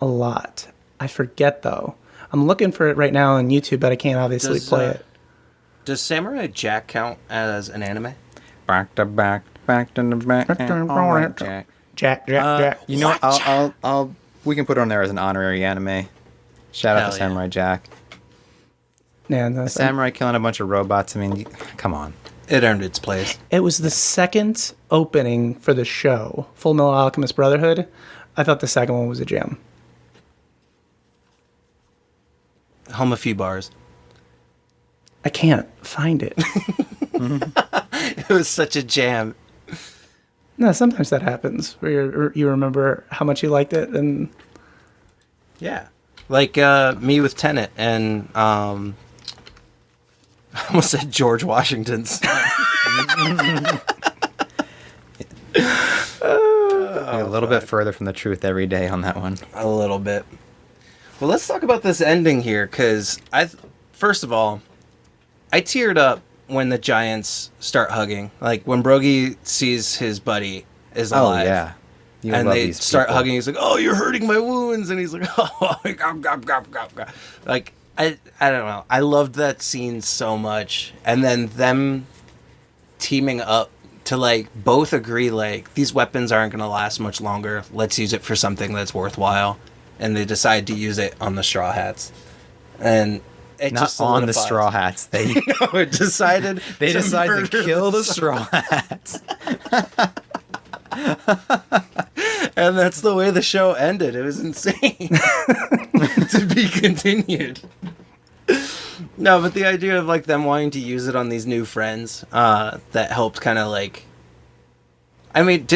a lot. I forget though. I'm looking for it right now on YouTube, but I can't obviously play it. Does Samurai Jack count as an anime? Back to back to the back. All right, Jack. Jack. We can put it on there as an honorary anime. Shout out Hell to yeah. Samurai Jack. Yeah, A samurai killing a bunch of robots. I mean, come on. It earned its place. it was the second opening for the show, Full Metal Alchemist Brotherhood. I thought the second one was a gem. Hum a few bars. I can't find it. It was such a jam. No, sometimes that happens where you remember how much you liked it, and Yeah. Like me with Tenet and I almost said George Washington's. A little bit further from the truth every day on that one. A little bit. Well, let's talk about this ending here, because first of all, I teared up when the giants start hugging. Like when Brogy sees his buddy is alive. Oh yeah. You And love they these start people. hugging. He's like, "Oh, you're hurting my wounds," and he's like, "Oh, gop, gop, gop, gop, gop." Like I don't know. I loved that scene so much, and then them teaming up to like both agree like these weapons aren't going to last much longer. Let's use it for something that's worthwhile, and they decide to use it on the Straw Hats, and it Not just on the solidifies. Straw Hats. They No, it decided they decided to murder kill the Straw Hats. And that's the way the show ended. It was insane. To be continued. No, but the idea of like them wanting to use it on these new friends that helped kind of like. I mean,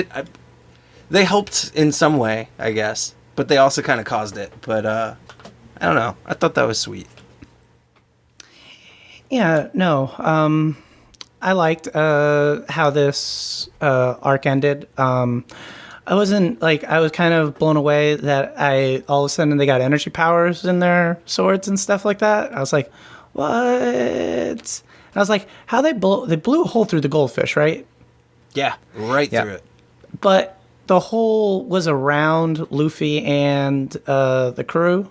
they helped in some way, I guess, but they also kind of caused it. But I don't know. I thought that was sweet. yeah, no. I liked how this arc ended. I wasn't like I was kind of blown away that all of a sudden they got energy powers in their swords and stuff like that. I was like, what? And I was like, how they blew a hole through the goldfish, right? Yeah, right Yeah. through it. But the hole was around Luffy and the crew.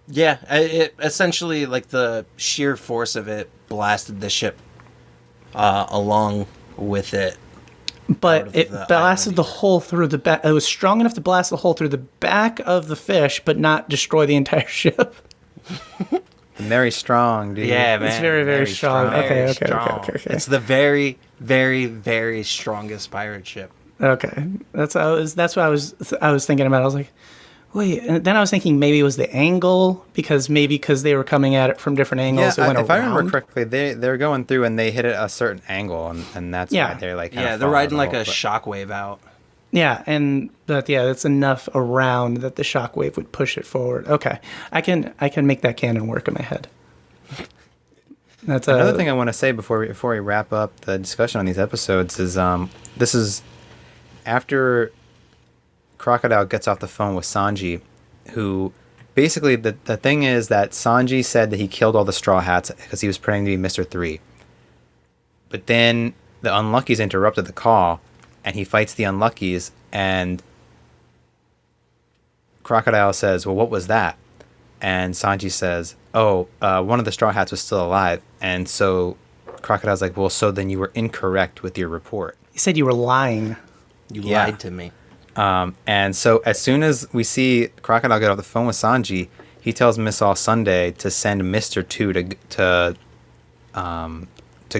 Yeah, it essentially like the sheer force of it blasted the ship along with it. Out But of it the blasted island. the hole through the back. It was strong enough to blast the hole through the back of the fish, but not destroy the entire ship. Very strong, dude. Yeah, man. It's very, very strong. Okay, Very okay, strong. okay. It's the very, very, very strongest pirate ship. Okay, that's what I was thinking about. I was like, wait, and then I was thinking maybe it was the angle because they were coming at it from different Yeah, angles. It went if I remember around. correctly, they're going through and they hit it a certain angle, and that's Yeah. why they're like kinda Yeah, they're falling riding like the a hole, shockwave out. Yeah, that's enough around that the shockwave would push it forward. Okay, I can make that canon work in my head. That's Another thing I want to say before we wrap up the discussion on these episodes is this is after Crocodile gets off the phone with Sanji, who basically the thing is that Sanji said that he killed all the Straw Hats because he was pretending to be Mr. 3. But then the Unluckies interrupted the call, and he fights the Unluckies, and Crocodile says, "Well, what was that?" And Sanji says, "Oh, one of the Straw Hats was still alive." And so Crocodile's like, "Well, so then you were incorrect with your report." you said you were lying. You Yeah. lied to me. And so as soon as we see Crocodile get off the phone with Sanji, he tells Miss All Sunday to send Mr. 2 to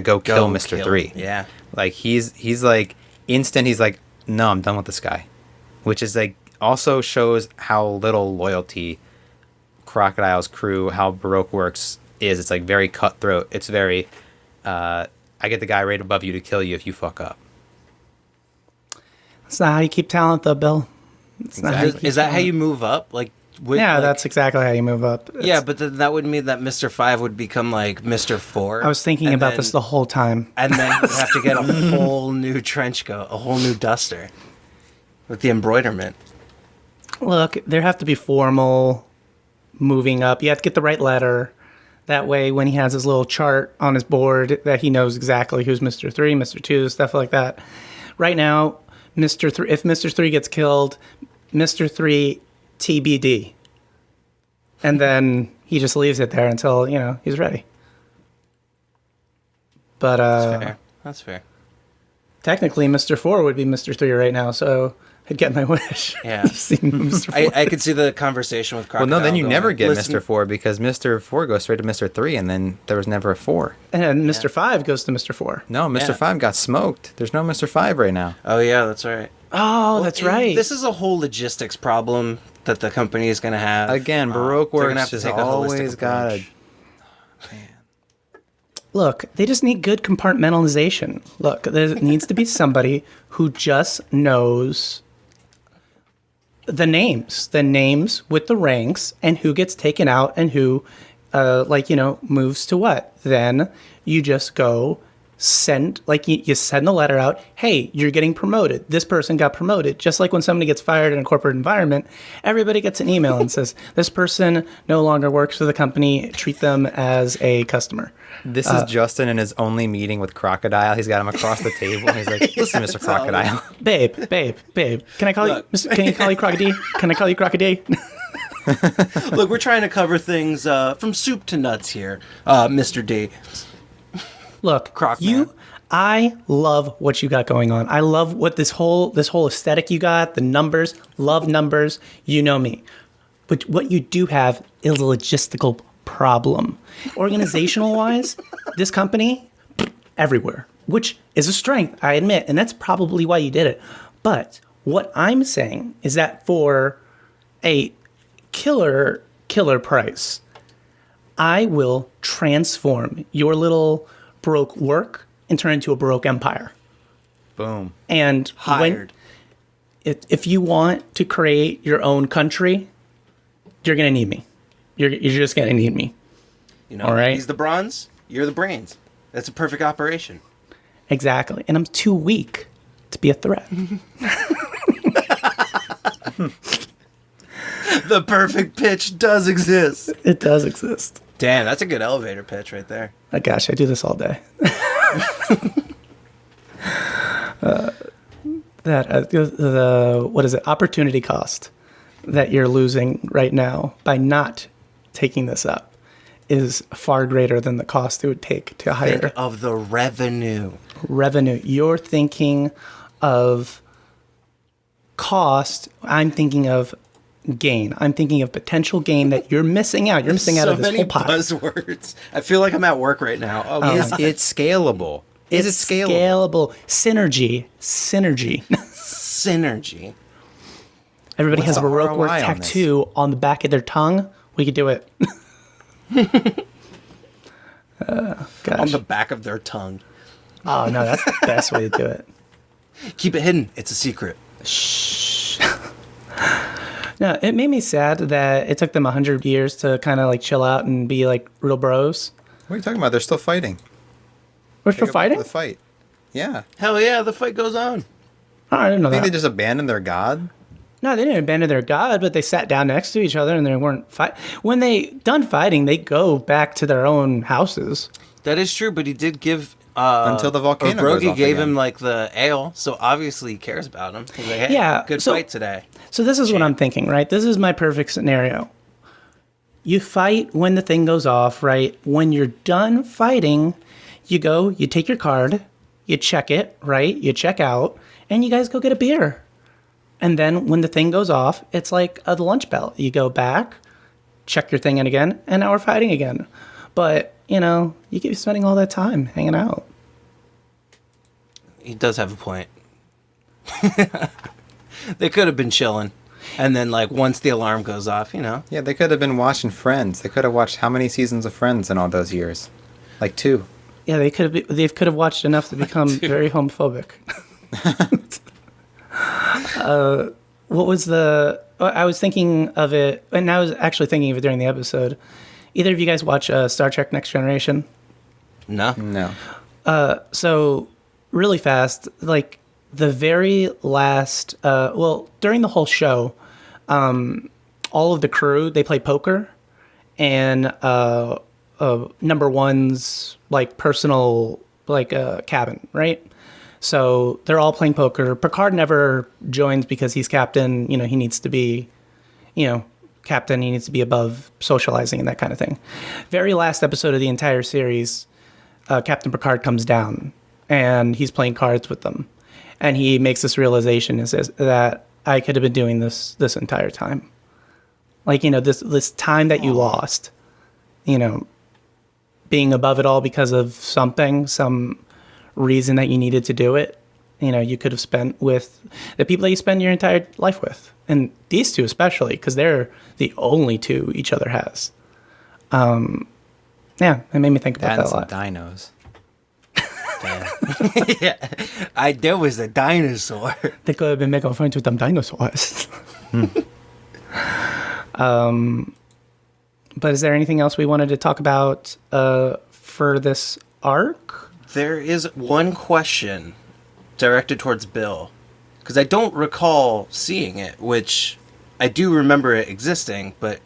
go kill Mr. 3. Yeah. Like he's like instant. He's like, "No, I'm done with this guy," which is like also shows how little loyalty Crocodile's crew, how Baroque works is. It's like very cutthroat. It's very, I get the guy right above you to kill you if you fuck up. That's not how you keep talent, though, Bill. It's not how you Is, keep is that how talent. you move up? Like, Yeah, like- that's exactly how you move up. Yeah, but then that would mean that Mr. 5 would become like Mr. 4. I was thinking and about then- this the whole time. And then you have to get a whole new trench coat, a whole new duster with the embroiderment. Look, there have to be formal moving up. You have to get the right letter. That way, when he has his little chart on his board, that he knows exactly who's Mr. 3, Mr. 2, stuff like that. Right now, Mr. 3, if Mr. 3 gets killed, Mr. 3 TBD. And then he just leaves it there until, he's ready. But That's fair. That's fair. technically, Mr. 4 would be Mr. 3 right now, so I'd get my wish. Yeah. Seeing Mr. Four. I could see the conversation with Well, Crocodile. no, then you going, never get "Listen, Mr. 4 because Mr. 4 goes straight to Mr. 3, and then there was never a 4. And Mr. 5 goes to Mr. 4. No, Mr. Yeah. 5 got smoked. There's no Mr. 5 right now. Oh, yeah, that's right. Oh, that's right. This is a whole logistics problem that the company is going to have. Again, Baroque They're gonna Works have to just take a holistic always got approach. Look, they just need good compartmentalization. Look, there needs to be somebody who just knows the names with the ranks and who gets taken out and who, moves to what. Then you just go send, you send the letter out. Hey, you're getting promoted. This person got promoted. Just like when somebody gets fired in a corporate environment, everybody gets an email and says, this person no longer works for the company. Treat them as a customer. This is Justin in his only meeting with Crocodile. He's got him across the table. And he's like, listen, Mr. Crocodile. Babe. Can I call Look. you? Can you call you Crocodile? Can I call you Crocodile? Look, we're trying to cover things from soup to nuts here, Mr. D. Look, Croc Man. I love what you got going on. I love what this whole aesthetic you got. The numbers, love numbers. You know me, but what you do have is a logistical problem. Organizational wise, this company everywhere, which is a strength, I admit, and that's probably why you did it. But what I'm saying is that for a killer price, I will transform your little Baroque work and turn it into a Baroque empire. Boom. And Hired. if you want to create your own country, you're gonna need me. You're just gonna need me. You know, All right. he's the bronze, you're the brains. That's a perfect operation. Exactly. And I'm too weak to be a threat. The perfect pitch does exist. It does exist. Damn, that's a good elevator pitch right there. Oh, gosh, I do this all day. What is it? Opportunity cost that you're losing right now by not taking this up is far greater than the cost it would take to hire Think of the revenue. revenue. You're thinking of cost. I'm thinking of gain. I'm thinking of potential gain that you're missing out. You're missing out So of this many whole pot. buzzwords. I feel like I'm at work right now. Oh, Is God. it scalable? Is it scalable? Synergy. Synergy. Everybody What's has a the Baroque work ROI on this? tattoo on the back of their tongue. We could do it. On Gosh. the back of their tongue. Oh, no, that's the best way to do it. Keep it hidden. It's a secret. No, it made me sad that it took them 100 years to kind of like chill out and be like real bros. What are you talking about? They're still fighting. We're still Think about fighting? The fight. Yeah. Hell yeah, the fight goes on. Oh, I didn't know I think that. they just abandoned their god. No, they didn't abandon their god, but they sat down next to each other and they weren't fight. When they done fighting, they go back to their own houses. That is true, but he did give Until the volcano goes Brogy off gave again. him like the ale, so obviously he cares about him. He's like, hey, Yeah, good so- fight today. So this is what I'm thinking, right? This is my perfect scenario. You fight when the thing goes off, right? When you're done fighting, you go, you take your card, you check it, right? You check out, and you guys go get a beer. And then when the thing goes off, it's like the lunch bell. You go back, check your thing in again, and now we're fighting again. But, you keep spending all that time hanging out. He does have a point. They could have been chilling. And then, like, once the alarm goes off, Yeah, they could have been watching Friends. They could have watched how many seasons of Friends in all those years? Like 2. Yeah, they could have watched enough to become very homophobic. What was I was thinking of it, and I was actually thinking of it during the episode. Either of you guys watch Star Trek Next Generation? No. No. So, really fast, like the very last, during the whole show, all of the crew, they play poker, and number one's like personal, like cabin, right? So they're all playing poker. Picard never joins because he's captain. He needs to be, captain. He needs to be above socializing and that kind of thing. Very last episode of the entire series, Captain Picard comes down and he's playing cards with them. And he makes this realization and says that I could have been doing this entire time. Like, you know, this time that you lost, you know, being above it all because of something, some reason that you needed to do it, you know, you could have spent with the people that you spend your entire life with. And these two especially, because they're the only two each other has. Yeah, it made me think about that a lot. Dinos. Yeah, there was a dinosaur. They could have been making friends with them dinosaurs. But is there anything else we wanted to talk about for this arc? There is one question directed towards Bill, because I don't recall seeing it, which I do remember it existing, but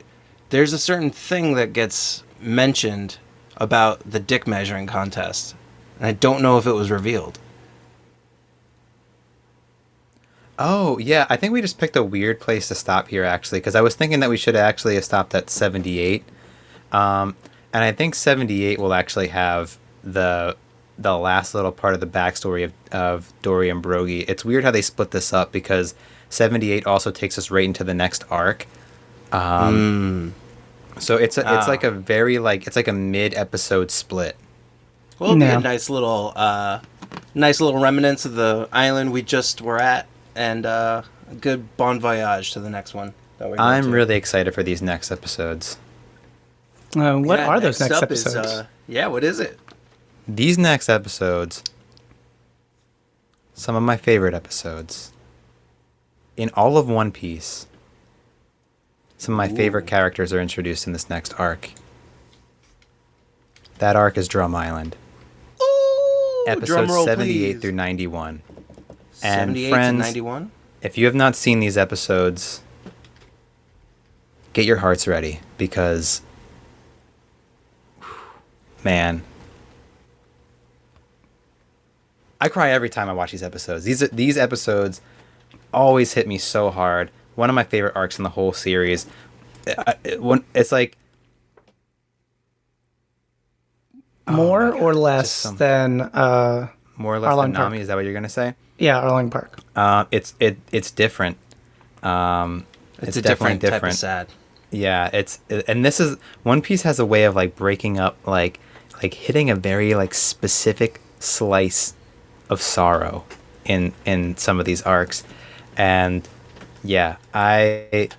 there's a certain thing that gets mentioned about the dick measuring contest, and I don't know if it was revealed. Oh, yeah, I think we just picked a weird place to stop here, actually, because I was thinking that we should actually have stopped at 78. And I think 78 will actually have the last little part of the backstory of Dory and Brogy. It's weird how they split this up, because 78 also takes us right into the next arc. So it's like a very, like, it's like a mid-episode split. Well, it'll be a nice little remnants of the island we just were at, and a good bon voyage to the next one. I'm really excited for these next episodes. What are those next episodes? What is it? These next episodes, some of my favorite episodes in all of One Piece. Some of my favorite characters are introduced in this next arc. That arc is Drum Island. Ooh, Episodes 78 please. through 91. And 78 friends, to 91? if you have not seen these episodes, get your hearts ready, because, man, I cry every time I watch these episodes. These episodes always hit me so hard. One of my favorite arcs in the whole series. It's like More or less than more or less Arlong than Park. Nami. Is that what you're gonna say? Yeah, Arlong Park. It's different. It's a different type of sad. Yeah, and this is One Piece has a way of like breaking up, like hitting a very like specific slice of sorrow in some of these arcs, and yeah, I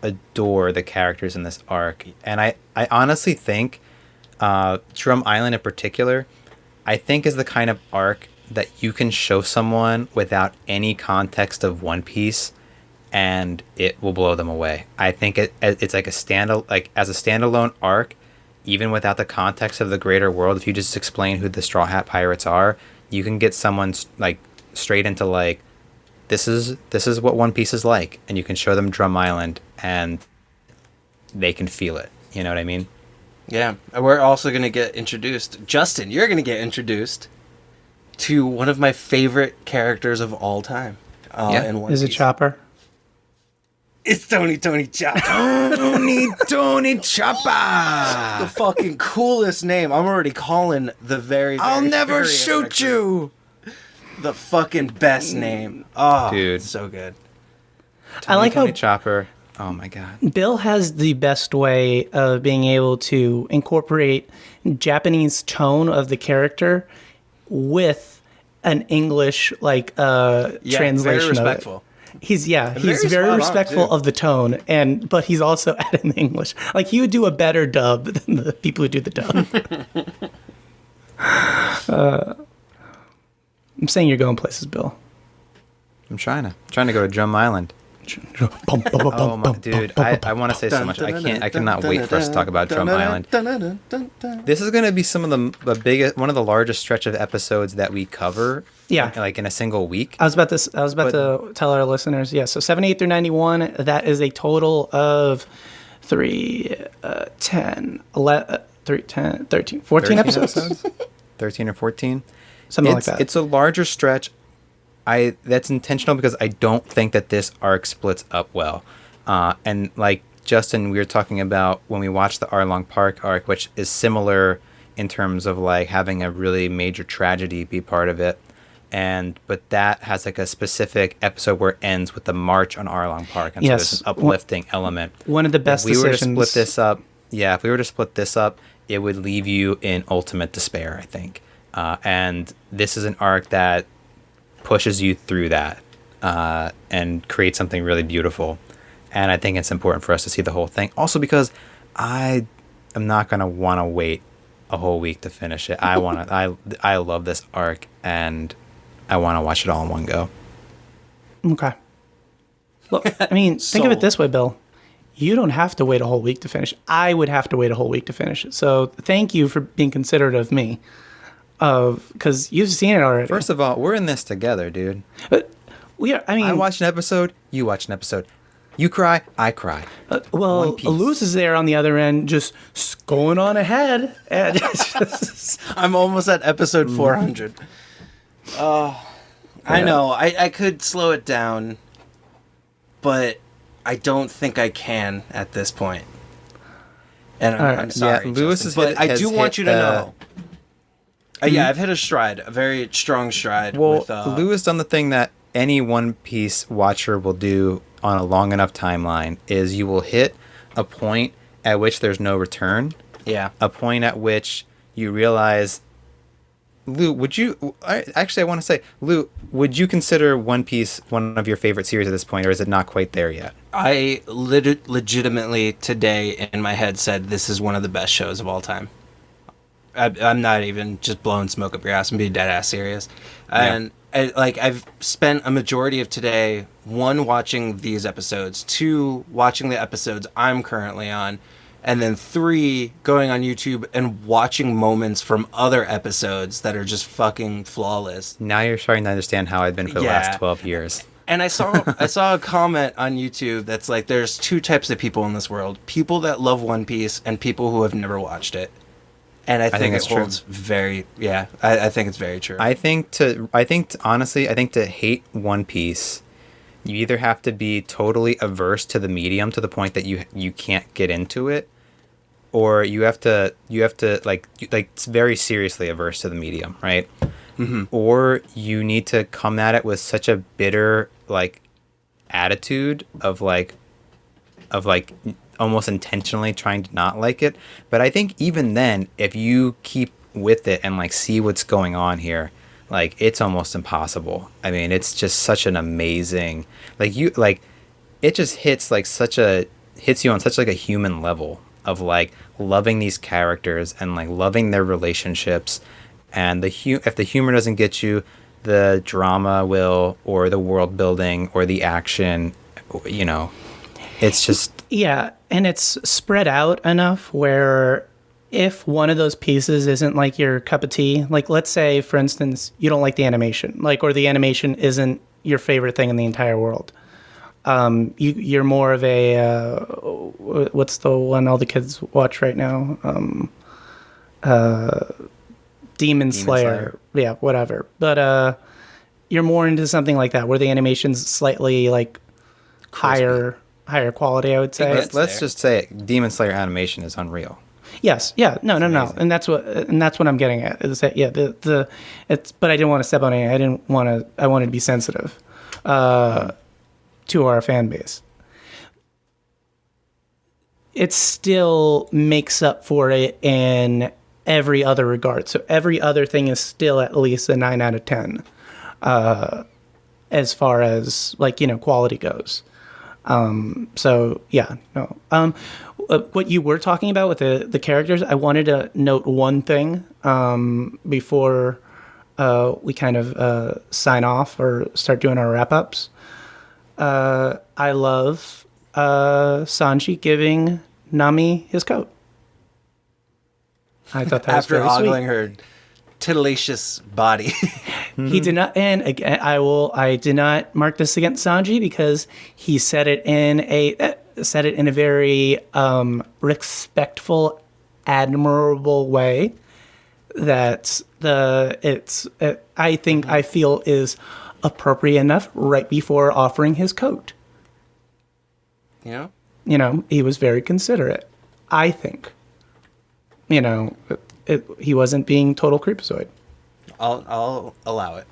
adore the characters in this arc, and I honestly think Drum Island in particular, I think is the kind of arc that you can show someone without any context of One Piece, and it will blow them away. I think it's like as a standalone arc, even without the context of the greater world. If you just explain who the Straw Hat Pirates are, you can get someone like straight into like, this is what One Piece is like, and you can show them Drum Island, and they can feel it. You know what I mean? Yeah, we're also going to get introduced. Justin, you're going to get introduced to one of my favorite characters of all time. In One Is it Piece. Chopper? It's Tony Chopper. Tony Chopper. The fucking coolest name. I'm already calling the very I'll never very shoot effective- you. The fucking best name. Oh, Dude. so good. I like Tony how Chopper. Oh my god. Bill has the best way of being able to incorporate Japanese tone of the character with an English translation very respectful. of it. He's very spot on, respectful too. of the tone, but he's also adding the English. Like, he would do a better dub than the people who do the dub. I'm saying you're going places, Bill. I'm trying to go to Drum Island. Oh my dude, I want to say so much. I cannot wait for us to talk about Drum Island. This is going to be some of the biggest, one of the largest stretch of episodes that we cover. Yeah. Like in a single week. I was about to tell our listeners, yeah, so 78 through 91, that is a total of 10, 11, 10, 13, 14 episodes? 13 or 14. Something like that. It's a larger stretch. That's intentional because I don't think that this arc splits up well. And like Justin, we were talking about when we watched the Arlong Park arc, which is similar in terms of like having a really major tragedy be part of it. but that has like a specific episode where it ends with the march on Arlong Park, and so Yes. there's an uplifting element. One of the best If we were to decisions. split this up, if we were to split this up, it would leave you in ultimate despair, I think. And this is an arc that pushes you through that and creates something really beautiful. And I think it's important for us to see the whole thing. Also because I am not going to want to wait a whole week to finish it. I love this arc, and I want to watch it all in one go. Okay. Look, I mean, think of it Sold. this way, Bill. You don't have to wait a whole week to finish. I would have to wait a whole week to finish it. So thank you for being considerate of me. Because you've seen it already. First of all, we're in this together, dude. We are. I mean, I watch an episode, you watch an episode. You cry, I cry. well, One Piece. Luz is there on the other end, just going on ahead, and it's just, I'm almost at episode 400. I know. I could slow it down, but I don't think I can at this point. And All right. I'm sorry, Yeah, Lewis Justin, has but hit- I do has want hit, you to know. Yeah, I've hit a stride, a very strong stride. Well, with, Lou has done the thing that any One Piece watcher will do on a long enough timeline, is you will hit a point at which there's no return, yeah. a point at which you realize, Lou, I want to say, Lou, would you consider One Piece one of your favorite series at this point, or is it not quite there yet? I legitimately today in my head said this is one of the best shows of all time. I'm not even just blowing smoke up your ass and being dead ass serious. And I've spent a majority of today, 1, watching these episodes, 2, watching the episodes I'm currently on, and then 3, going on YouTube and watching moments from other episodes that are just fucking flawless. Now you're starting to understand how I've been for the Yeah. last 12 years. And I saw a comment on YouTube that's like, there's 2 types of people in this world: people that love One Piece and people who have never watched it. And I think that's it true. holds very, I think it's very true. Honestly, to hate One Piece, you either have to be totally averse to the medium to the point that you can't get into it, or you have to like very seriously averse to the medium, right? Mm-hmm. Or you need to come at it with such a bitter attitude of almost intentionally trying to not like it. But I think even then, if you keep with it and see what's going on here, it's almost impossible. I mean, it's just such an amazing, it just hits you on such a human level of loving these characters and loving their relationships. And if the humor doesn't get you, the drama will, or the world building, or the action, it's just... yeah, and it's spread out enough where if one of those pieces isn't your cup of tea, let's say, for instance, you don't like the animation, or the animation isn't your favorite thing in the entire world. You're more of a what's the one all the kids watch right now? Demon Slayer. Yeah, whatever. But you're more into something like that, where the animation's slightly higher quality, I would say. Let's just say it. Demon Slayer animation is unreal. Yes. Yeah. No. amazing. And that's what I'm getting at. Is that but I didn't want to step on any. I wanted to be sensitive to our fan base. It still makes up for it in every other regard. So every other thing is still at least a 9 out of 10, as far as quality goes. So yeah, no. What you were talking about with the characters, I wanted to note one thing before we kind of sign off or start doing our wrap ups. I love Sanji giving Nami his coat. I thought that After was very ogling sweet. her titalacious body. He did not, and again, I did not mark this against Sanji because he said it in a very respectful, admirable way. That I feel is appropriate enough right before offering his coat. Yeah. He was very considerate. I think. He wasn't being total creepazoid. I'll allow it.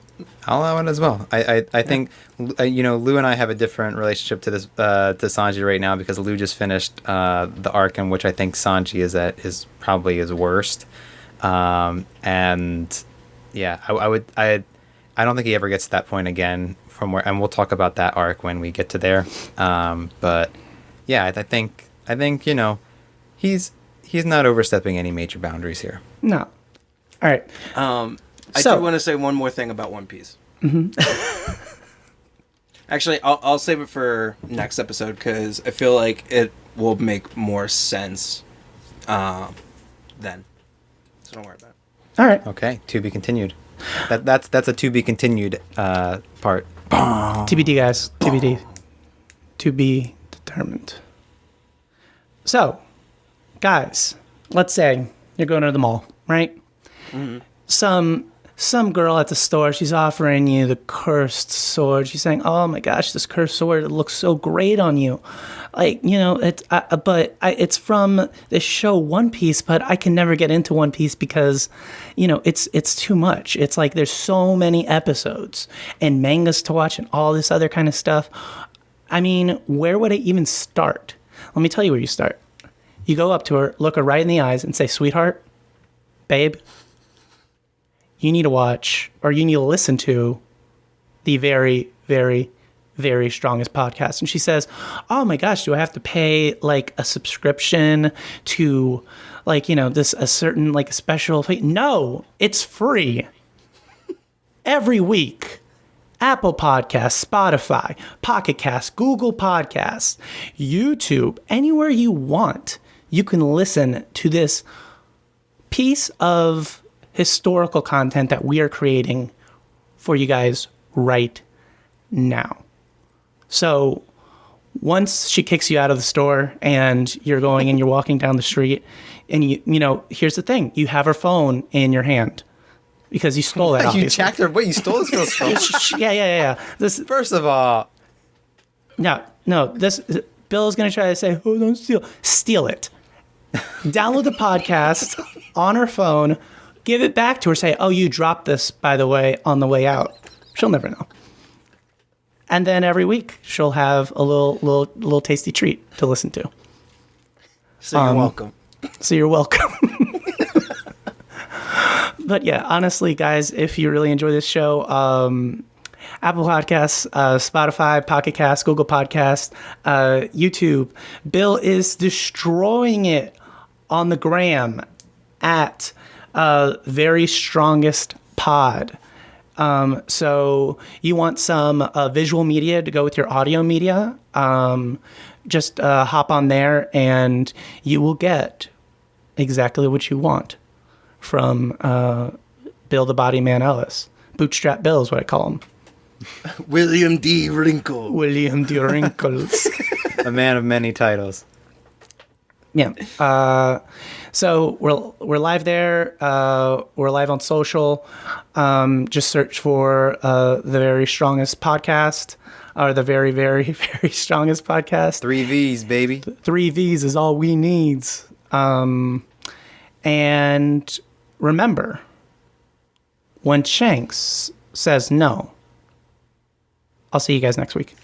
I'll allow it as well. I think, Lou and I have a different relationship to this to Sanji right now because Lou just finished the arc in which I think Sanji is probably his worst. And yeah, I don't think he ever gets to that point again from where, and we'll talk about that arc when we get to there. But yeah, I think he's not overstepping any major boundaries here. No. All right. I do want to say one more thing about One Piece. Mm-hmm. Actually, I'll save it for next episode because I feel like it will make more sense then. So don't worry about it. All right. Okay, to be continued. That's a to be continued part. TBD, guys. TBD. To be determined. So, guys, let's say you're going to the mall, right? Mm-hmm. Some girl at the store, she's offering you the cursed sword. She's saying, "Oh my gosh, this cursed sword, it looks so great on you." Like, it's from this show One Piece, but I can never get into One Piece because, it's too much. It's like there's so many episodes and mangas to watch and all this other kind of stuff. I mean, where would I even start? Let me tell you where you start. You go up to her, look her right in the eyes and say, "Sweetheart, babe, you need to watch or you need to listen to the very, very, very strongest podcast." And she says, "Oh my gosh, do I have to pay like a subscription to this a certain like a special fee?" No, it's free. Every week. Apple Podcasts, Spotify, Pocket Cast, Google Podcasts, YouTube, anywhere you want, you can listen to this piece of historical content that we are creating for you guys right now. So once she kicks you out of the store and you're going and you're walking down the street and here's the thing, you have her phone in your hand because you stole that. You jacked her. Wait, you stole this girl's phone? Yeah. First of all, no. This Bill is going to try to say, "Oh, don't steal it." Download the podcast on her phone. Give it back to her. Say, "Oh, you dropped this, by the way, on the way out." She'll never know. And then every week she'll have a little tasty treat to listen to. So you're welcome. So you're welcome. But yeah, honestly, guys, if you really enjoy this show, Apple Podcasts, Spotify, Pocket Cast, Google Podcasts, YouTube, Bill is destroying it on the gram at Very Strongest Pod. So you want some visual media to go with your audio media, just hop on there and you will get exactly what you want from Bill the Body Man Ellis. Bootstrap Bill is what I call him. William D. Wrinkle. William D. Wrinkles. a man of many titles. Yeah. So we're live there. We're live on social. Just search for the Very Strongest Podcast, or the Very, Very, Very Strongest Podcast. 3 V's, baby. 3 V's is all we needs. And remember, when Shanks says no, I'll see you guys next week.